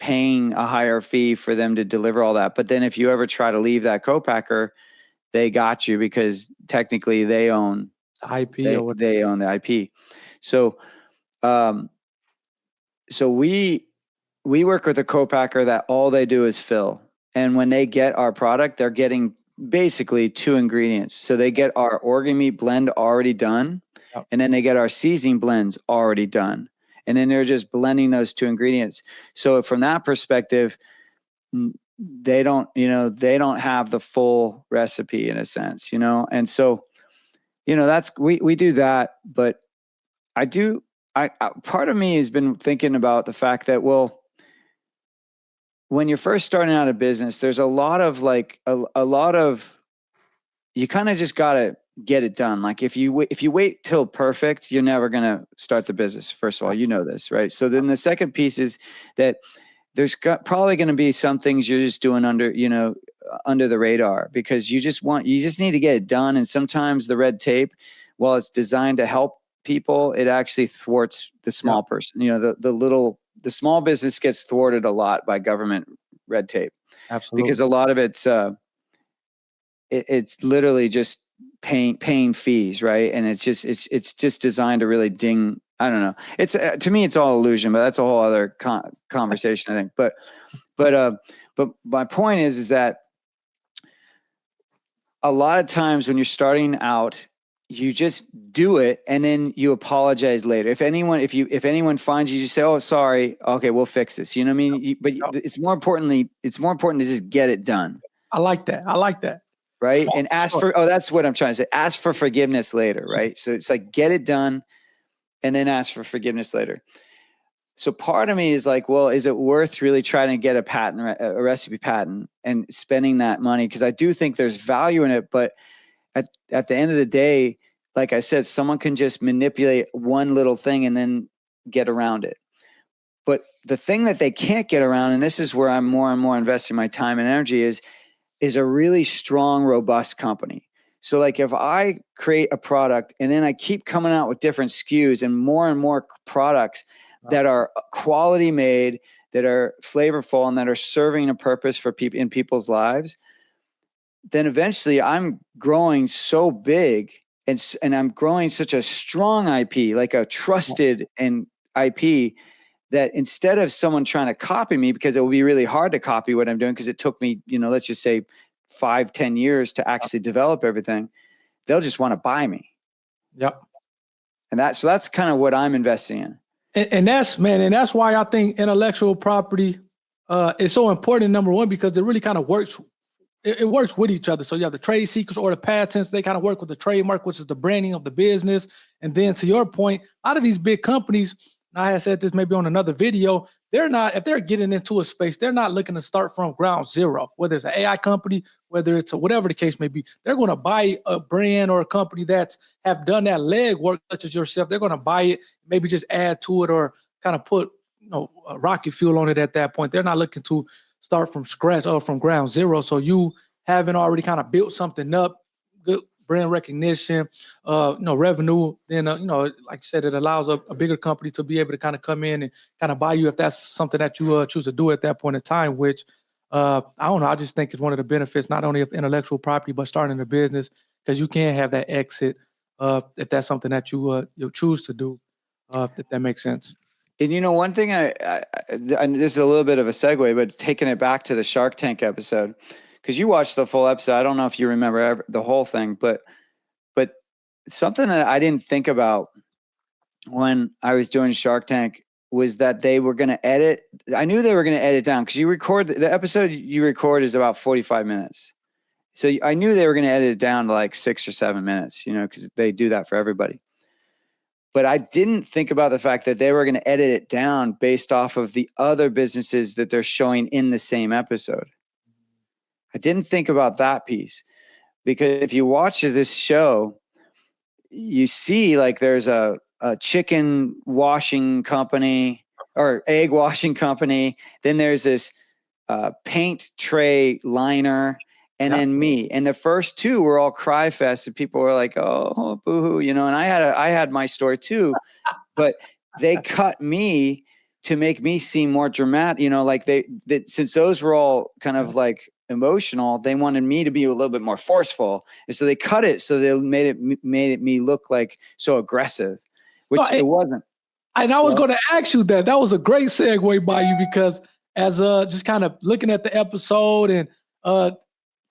paying a higher fee for them to deliver all that. But then if you ever try to leave that co-packer, they got you, because technically they own IP. They own the IP. So, so we work with a co-packer that all they do is fill. And when they get our product, they're getting basically 2 ingredients. So they get our organ meat blend already done, and then they get our seasoning blends already done. And then they're just blending those 2 ingredients. So from that perspective, they don't have the full recipe in a sense, And so, that's, we do that. But part of me has been thinking about the fact that, well, when you're first starting out a business, there's a lot of you kind of just got to get it done. Like, if you wait till perfect, you're never going to start the business. First of all, this, right? So then the second piece is that there's probably going to be some things you're just doing under the radar, because you just need to get it done. And sometimes the red tape, while it's designed to help people, it actually thwarts the small person. The small business gets thwarted a lot by government red tape. Absolutely. Because a lot of it's literally just paying fees, right? And it's just designed to really ding. I don't know. It's to me, it's all illusion, but that's a whole other conversation, I think. But my point is that a lot of times when you're starting out, you just do it and then you apologize later. If anyone finds you, you say, "Oh, sorry. Okay, we'll fix this." You know what I mean? But it's more important to just get it done. I like that. Right? And ask for, that's what I'm trying to say. Ask for forgiveness later, right? So it's like, get it done and then ask for forgiveness later. So part of me is like, well, is it worth really trying to get a recipe patent and spending that money? Because I do think there's value in it, but at the end of the day, like I said, someone can just manipulate one little thing and then get around it. But the thing that they can't get around, and this is where I'm more and more investing my time and energy, is a really strong, robust company. So like, if I create a product and then I keep coming out with different SKUs and more products that are quality made, that are flavorful and that are serving a purpose for people in people's lives, then eventually I'm growing so big and I'm growing such a strong IP, like a trusted and IP, that instead of someone trying to copy me, because it will be really hard to copy what I'm doing, because it took me, let's just say 5-10 years to actually develop everything, they'll just want to buy me. Yep. And that's kind of what I'm investing in. And that's why I think intellectual property is so important, number one, because it really kind of works. It works with each other. So you have the trade secrets or the patents. They kind of work with the trademark, which is the branding of the business. And then to your point, a lot of these big companies, I had said this maybe on another video, if they're getting into a space, they're not looking to start from ground zero, whether it's an AI company, whether it's whatever the case may be. They're going to buy a brand or a company that's have done that leg work, such as yourself. They're going to buy it, maybe just add to it or kind of put rocket fuel on it at that point. They're not looking to start from scratch or from ground zero. So you having already kind of built something up, good brand recognition, revenue, then, like you said, it allows a bigger company to be able to kind of come in and kind of buy you if that's something that you choose to do at that point in time, which I don't know. I just think it's one of the benefits, not only of intellectual property, but starting a business, because you can have that exit if that's something that you choose to do, if that makes sense. And one thing and this is a little bit of a segue, but taking it back to the Shark Tank episode, because you watched the full episode. I don't know if you remember the whole thing, but something that I didn't think about when I was doing Shark Tank was that they were going to edit. I knew they were going to edit down, because the episode you record is about 45 minutes. So I knew they were going to edit it down to like 6 or 7 minutes, because they do that for everybody. But I didn't think about the fact that they were going to edit it down based off of the other businesses that they're showing in the same episode. I didn't think about that piece, because if you watch this show, you see like there's a chicken washing company or egg washing company. Then there's this paint tray liner. And then me. And the first two were all cry fest, and people were like, "Oh, boo-hoo," and I had my story too, but they cut me to make me seem more dramatic. Like since those were all kind of like emotional, they wanted me to be a little bit more forceful, and so they cut it so they made me look like so aggressive, which it wasn't. And I was going to ask you that. That was a great segue by you, because as just kind of looking at the episode and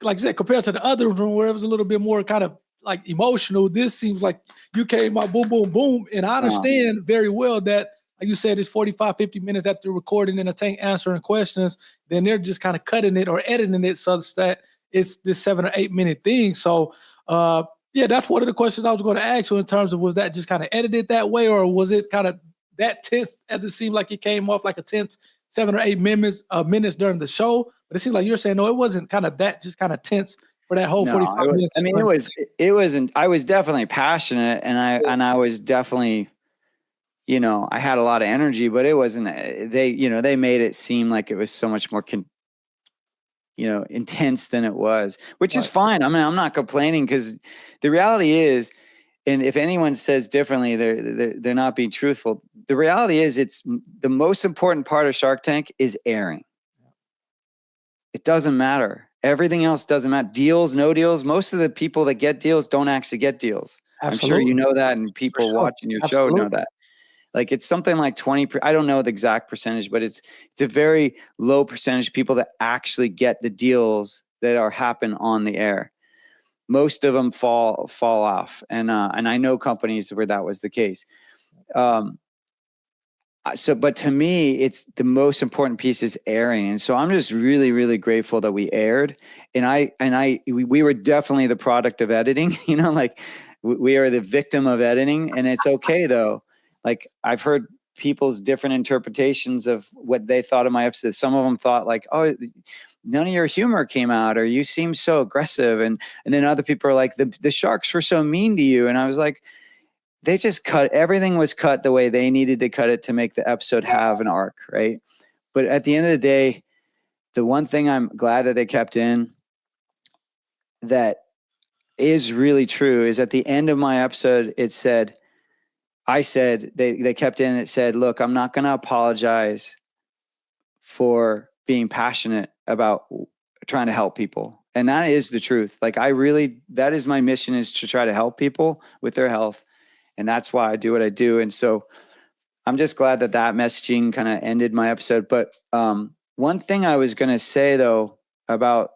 like I said, compared to the other room where it was a little bit more kind of like emotional, this seems like you came out boom, boom, boom. And I understand very well that, like you said, it's 45, 50 minutes after recording in a tank answering questions. Then they're just kind of cutting it or editing it such that it's this 7 or 8 minute thing. So, that's one of the questions I was going to ask you, in terms of, was that just kind of edited that way, or was it kind of that tense, as it seemed like it came off like a tense 7 or 8 minutes during the show? But it seems like you're saying, no, it wasn't kind of that, just kind of tense for that whole 45 minutes. I mean, it wasn't, I was definitely passionate, and I was definitely, I had a lot of energy, but it wasn't, they made it seem like it was so much more, intense than it was, which is fine. I mean, I'm not complaining, because the reality is, and if anyone says differently, they're not being truthful. The reality is, it's the most important part of Shark Tank is airing. It doesn't matter. Everything else doesn't matter. Deals, no deals. Most of the people that get deals don't actually get deals. Absolutely. I'm sure you know that, and people watching your show know that. Like, it's something like 20. I don't know the exact percentage, but it's a very low percentage of people that actually get the deals that happen on the air. Most of them fall off, and I know companies where that was the case. But to me, it's the most important piece is airing. And so I'm just really, really grateful that we aired. And we were definitely the product of editing, like we are the victim of editing, and it's okay though. Like, I've heard people's different interpretations of what they thought of my episode. Some of them thought like, "Oh, none of your humor came out," or "You seem so aggressive." And then other people are like, the sharks were so mean to you. And I was like, they just everything was cut the way they needed to cut it to make the episode have an arc, right? But at the end of the day, the one thing I'm glad that they kept in that is really true is, at the end of my episode, they kept in, it said, "Look, I'm not going to apologize for being passionate about trying to help people. And that is the truth. Like that is my mission, is to try to help people with their health. And that's why I do what I do. And so I'm just glad that messaging kind of ended my episode. But one thing I was going to say though about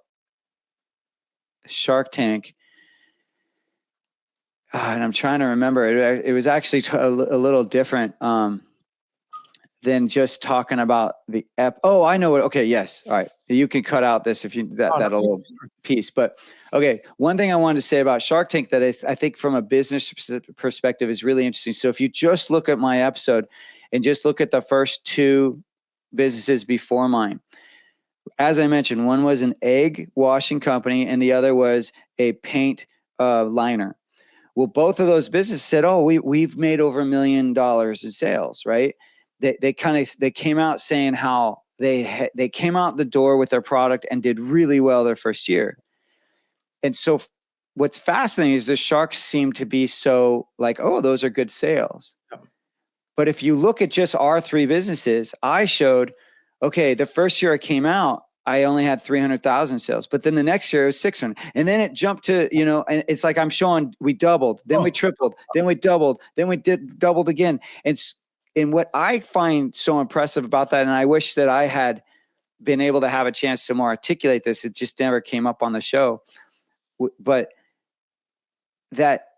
Shark Tank, and I'm trying to remember, it was actually a little different than just talking about the Oh, I know it. Okay. Yes. All right. You can cut out this if you, that little piece, but okay. One thing I wanted to say about Shark Tank that I think from a business perspective is really interesting. So if you just look at my episode and just look at the first two businesses before mine, as I mentioned, one was an egg washing company and the other was a paint liner. Well, both of those businesses said, "Oh, we've made over $1 million in sales," right? They came out saying how they came out the door with their product and did really well their first year. And so, what's fascinating is the sharks seem to be so like, "Oh, those are good sales." But if you look at just our three businesses, I showed, okay, the first year I came out, I only had 300,000 sales, but then the next year it was 600. And then it jumped to, and it's like, I'm showing we doubled, then we tripled, then we doubled, then we doubled again. And what I find so impressive about that, and I wish that I had been able to have a chance to more articulate this, it just never came up on the show, but that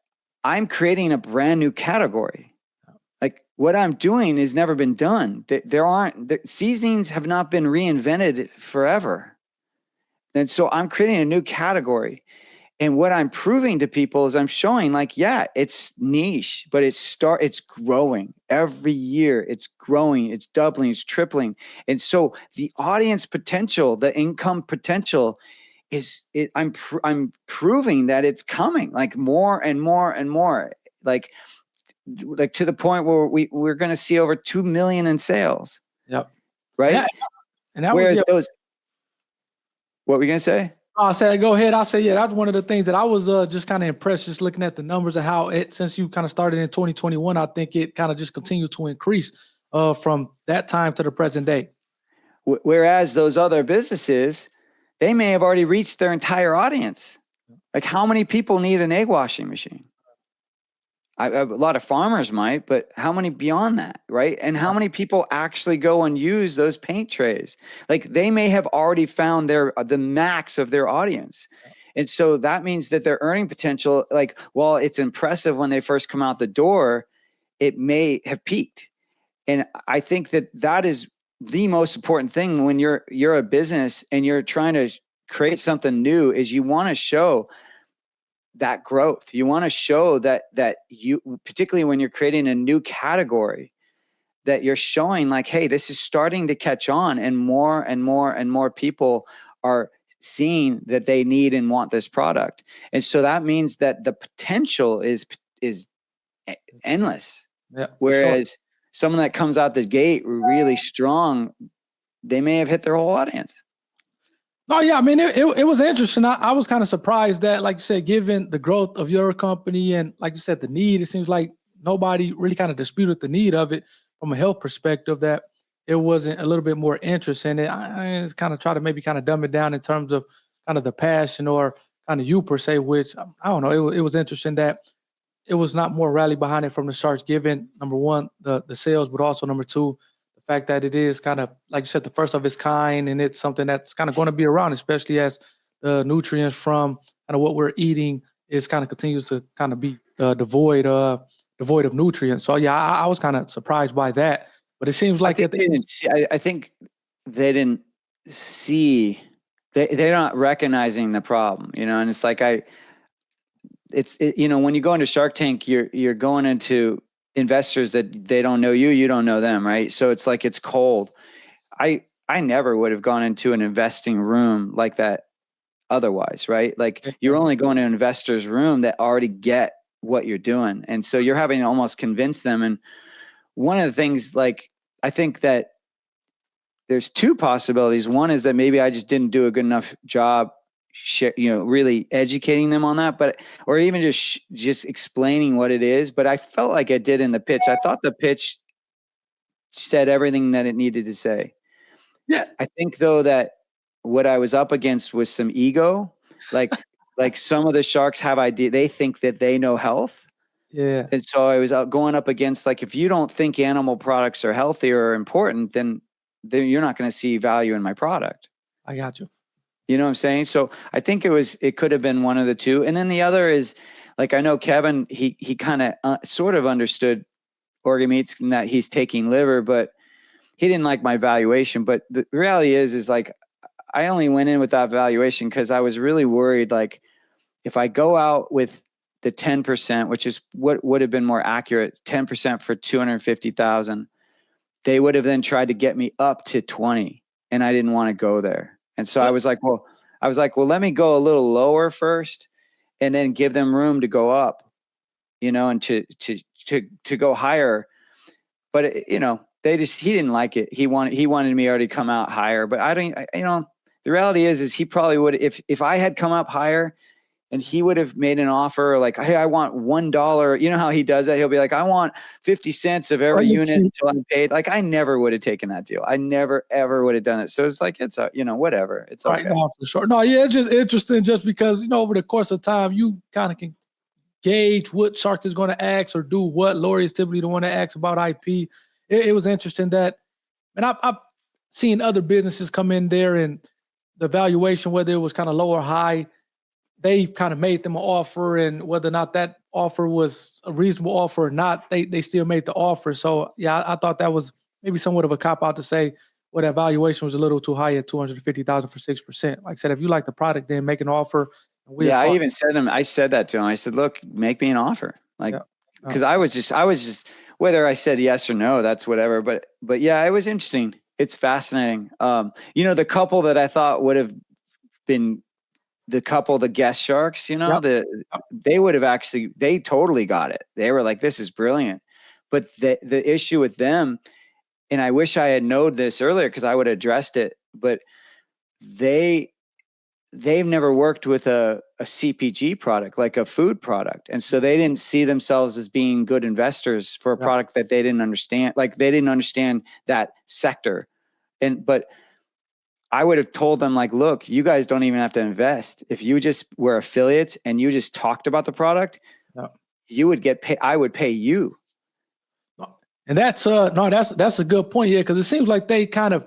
I'm creating a brand new category. Like what I'm doing has never been done. Seasonings have not been reinvented forever. And so I'm creating a new category. And what I'm proving to people is I'm showing like, yeah, it's niche, but it's growing every year. It's growing, it's doubling, it's tripling. And so the audience potential, the income potential I'm proving that it's coming like more and more and more. Like to the point where we're going to see over 2 million in sales. Yep. Right. Yeah. And that Whereas what were you going to say? I said, go ahead. I said, yeah, that's one of the things that I was just kind of impressed, just looking at the numbers and how since you kind of started in 2021, I think it kind of just continued to increase from that time to the present day. Whereas those other businesses, they may have already reached their entire audience. Like how many people need an egg washing machine? A lot of farmers might, but how many beyond that, right? And how many people actually go and use those paint trays? Like they may have already found the max of their audience. And so that means that their earning potential, like while it's impressive when they first come out the door, it may have peaked. And I think that is the most important thing when you're a business and you're trying to create something new, is you want to show that growth. You want to show that you, particularly when you're creating a new category, that you're showing like, hey, this is starting to catch on, and more and more and more people are seeing that they need and want this product. And so that means that the potential is endless. Yeah, whereas someone that comes out the gate really strong, they may have hit their whole audience. Oh yeah, I mean it was interesting. I was kind of surprised that, like you said, given the growth of your company and like you said, the need, it seems like nobody really kind of disputed the need of it from a health perspective, that it wasn't a little bit more interest in it. I just kind of try to maybe kind of dumb it down in terms of kind of the passion or kind of you per se, which I don't know. It was interesting that it was not more rally behind it from the Sharks, given number one, the sales, but also number two, fact that it is kind of, like you said, the first of its kind, and it's something that's kind of going to be around, especially as the nutrients from kind of what we're eating is kind of continues to kind of be devoid of nutrients. So yeah, I was kind of surprised by that, but it seems like I think they didn't see, they're not recognizing the problem, and it's like when you go into Shark Tank, you're going into investors that they don't know you don't know them, right? So it's like it's cold. I never would have gone into an investing room like that otherwise, right? Like you're only going to an investor's room that already get what you're doing, and so you're having to almost convince them. And one of the things, like, I think that there's two possibilities. One is that maybe I just didn't do a good enough job really educating them on that, or even just explaining what it is. But I felt like I did in the pitch. I thought the pitch said everything that it needed to say. Yeah. I think though that what I was up against was some ego. Like some of the sharks have idea. They think that they know health. Yeah. And so I was going up against, like, if you don't think animal products are healthy or important, then you're not going to see value in my product. I got you. You know what I'm saying? So I think it could have been one of the two. And then the other is, like, I know Kevin, he kind of sort of understood organ meats and that he's taking liver, but he didn't like my valuation. But the reality is like, I only went in with that valuation because I was really worried, like, if I go out with the 10%, which is what would have been more accurate, 10% for 250,000, they would have then tried to get me up to 20, and I didn't want to go there. And so I was like, well, let me go a little lower first, and then give them room to go up, and to go higher. But he didn't like it. He wanted me already come out higher. But the reality is he probably would, if I had come up higher, and he would have made an offer like, hey, I want $1. You know how he does that? He'll be like, I want 50 cents of every unit until I'm paid. Like, I never would have taken that deal. I never, ever would have done it. So it's like, it's whatever. It's okay. Right, no, for sure. No, yeah, it's just interesting just because, over the course of time, you kind of can gauge what shark is going to ask or do what. Lori is typically the one that asks about IP. It was interesting that, and I've seen other businesses come in there and the valuation, whether it was kind of low or high, they kind of made them an offer, and whether or not that offer was a reasonable offer or not, they still made the offer. So yeah, I thought that was maybe somewhat of a cop out to say, well, that valuation was a little too high at 250,000 for 6%. Like I said, if you like the product, then make an offer. Yeah, I said that to him. I said, look, make me an offer. Like, because I was just, whether I said yes or no, that's whatever. But yeah, it was interesting. It's fascinating. The couple that I thought would have been the guest sharks, they would have they totally got it. They were like, this is brilliant. But the issue with them, and I wish I had known this earlier because I would have addressed it, but they've never worked with a CPG product, like a food product. And so they didn't see themselves as being good investors for a product that they didn't understand. Like, they didn't understand that sector. But I would have told them, like, look, you guys don't even have to invest. If you just were affiliates and you just talked about the product, you would get paid. I would pay you. And that's a good point. Yeah. Cause it seems like they kind of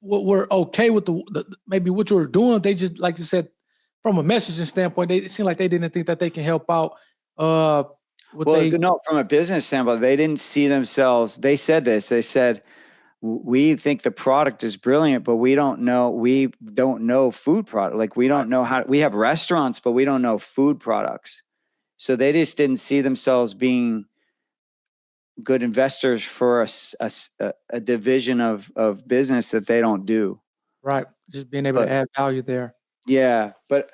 were okay with the maybe what you were doing. They just, like you said, from a messaging standpoint, it seemed like they didn't think that they can help out. No, from a business standpoint, they didn't see themselves. They said this, they said, we think the product is brilliant, but we don't know food product. Like, we don't know we have restaurants, but we don't know food products. So they just didn't see themselves being good investors for a division of business that they don't do. Right. Just being able to add value there. Yeah. But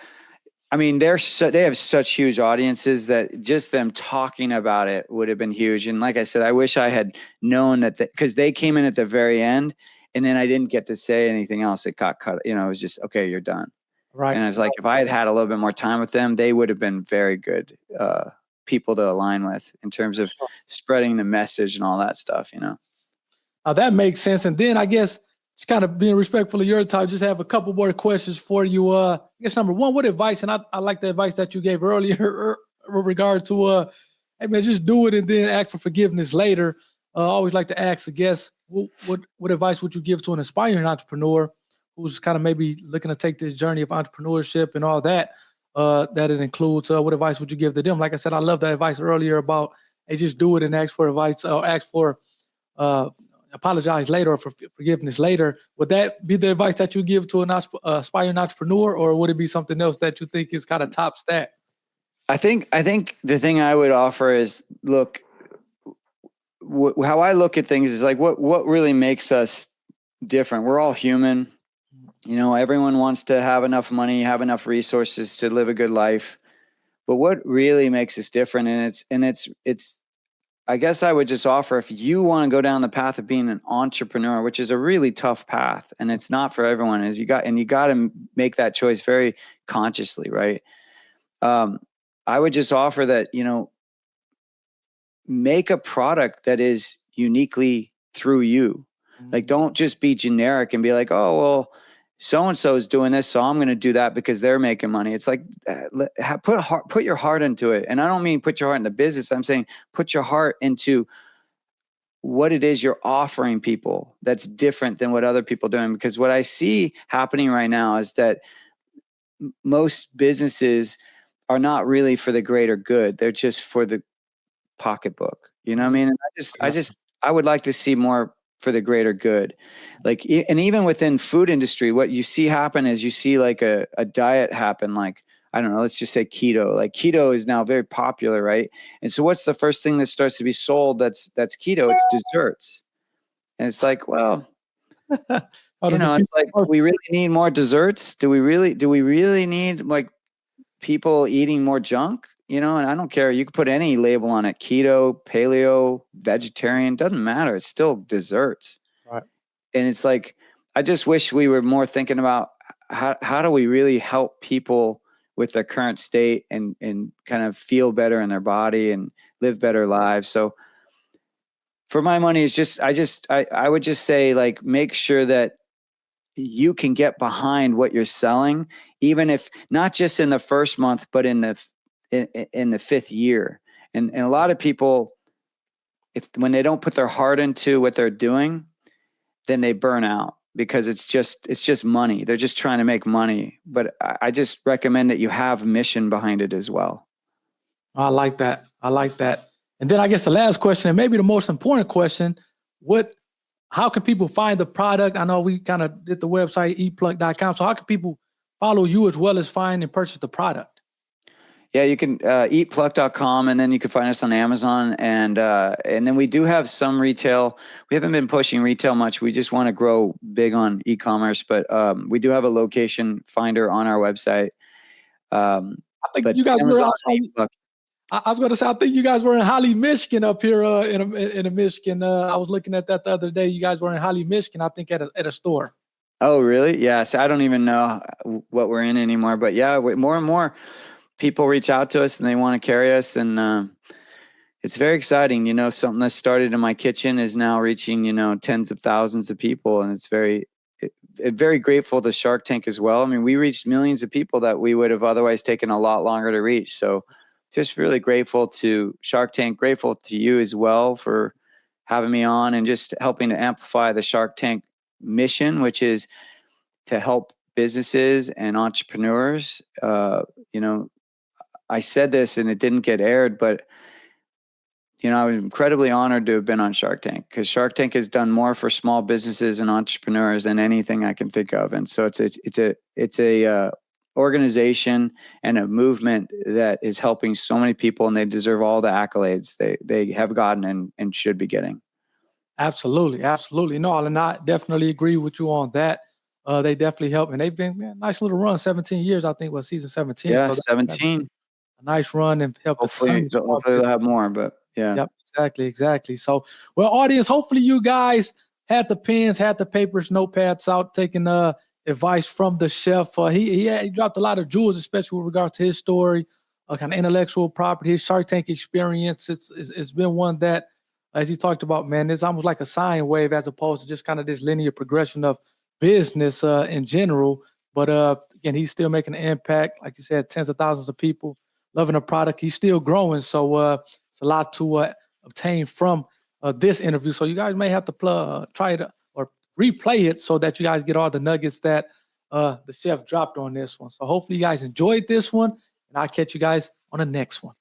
I mean, they have such huge audiences that just them talking about it would have been huge. And like I said, I wish I had known that, because they came in at the very end, and then I didn't get to say anything else. It got cut. It was just, okay, you're done. Right. And I was like, if I had a little bit more time with them, they would have been very good people to align with in terms of spreading the message and all that stuff. That makes sense. And then I guess, just kind of being respectful of your time, just have a couple more questions for you. I guess number one, what advice, and I like the advice that you gave earlier with regard to, hey man, just do it and then ask for forgiveness later. I always like to ask the guests, what advice would you give to an aspiring entrepreneur who's kind of maybe looking to take this journey of entrepreneurship and all that, that it includes? What advice would you give to them? Like I said, I love that advice earlier about, hey, just do it and ask for advice, or ask for, apologize later or for forgiveness later. Would that be the advice that you give to an aspiring entrepreneur, or would it be something else that you think is kind of top stat? I think the thing I would offer is, look, how I look at things is like, what really makes us different. We're all human. Everyone wants to have enough money, have enough resources to live a good life. But what really makes us different, and it's I guess I would just offer, if you want to go down the path of being an entrepreneur, which is a really tough path, and it's not for everyone, you got to make that choice very consciously, right? I would just offer that, make a product that is uniquely through you. Like, don't just be generic and be like, oh, well, so-and-so is doing this, so I'm going to do that because they're making money. It's like, put your heart into it. And I don't mean put your heart into business. I'm saying put your heart into what it is you're offering people that's different than what other people are doing. Because what I see happening right now is that most businesses are not really for the greater good. They're just for the pocketbook. You know what I mean? And I would like to see more for the greater good. Like, and even within food industry, what you see happen is you see like a diet happen, like, I don't know, let's just say keto. Like, keto is now very popular, right? And so what's the first thing that starts to be sold that's keto? It's desserts. And it's like, well, it's like, we really need more desserts. Do we really need like people eating more junk? And I don't care. You could put any label on it: keto, paleo, vegetarian, doesn't matter. It's still desserts. Right. And it's like, I just wish we were more thinking about how do we really help people with their current state and kind of feel better in their body and live better lives. So for my money, it's just, I would just say, like, make sure that you can get behind what you're selling, even if not just in the first month, but in the fifth year. And a lot of people, when they don't put their heart into what they're doing, then they burn out because it's just money. They're just trying to make money. But I just recommend that you have mission behind it as well. I like that. And then I guess the last question, and maybe the most important question, how can people find the product? I know we kind of did the website, eatpluck.com. So how can people follow you as well as find and purchase the product? Yeah, you can eatpluck.com, and then you can find us on Amazon. And then we do have some retail. We haven't been pushing retail much. We just want to grow big on e-commerce, but we do have a location finder on our website. I think you guys were I was going to say, I think you guys were in Holly, Michigan up here in Michigan. I was looking at that the other day. You guys were in Holly, Michigan, I think at a store. Oh, really? Yeah. So I don't even know what we're in anymore, but yeah, more and more people reach out to us and they want to carry us. And it's very exciting. Something that started in my kitchen is now reaching, tens of thousands of people. And it's very grateful to Shark Tank as well. I mean, we reached millions of people that we would have otherwise taken a lot longer to reach. So just really grateful to Shark Tank, grateful to you as well for having me on and just helping to amplify the Shark Tank mission, which is to help businesses and entrepreneurs. I said this and it didn't get aired, but I was incredibly honored to have been on Shark Tank, because Shark Tank has done more for small businesses and entrepreneurs than anything I can think of. And so it's a organization and a movement that is helping so many people, and they deserve all the accolades they have gotten and should be getting. Absolutely. No, and I definitely agree with you on that. They definitely help, and they've been a nice little run. 17 years, I think, was season 17. Yeah, so 17. A nice run and help. Hopefully they'll have more, but yeah. Yep, exactly. So, well, audience, hopefully you guys had the pens, had the papers, notepads out, taking advice from the chef. He dropped a lot of jewels, especially with regards to his story, kind of intellectual property, his Shark Tank experience. It's been one that, as he talked about, man, it's almost like a sine wave as opposed to just kind of this linear progression of business in general. But again, he's still making an impact. Like you said, tens of thousands of people loving the product. He's still growing. So it's a lot to obtain from this interview. So you guys may have to try it or replay it so that you guys get all the nuggets that the chef dropped on this one. So hopefully you guys enjoyed this one, and I'll catch you guys on the next one.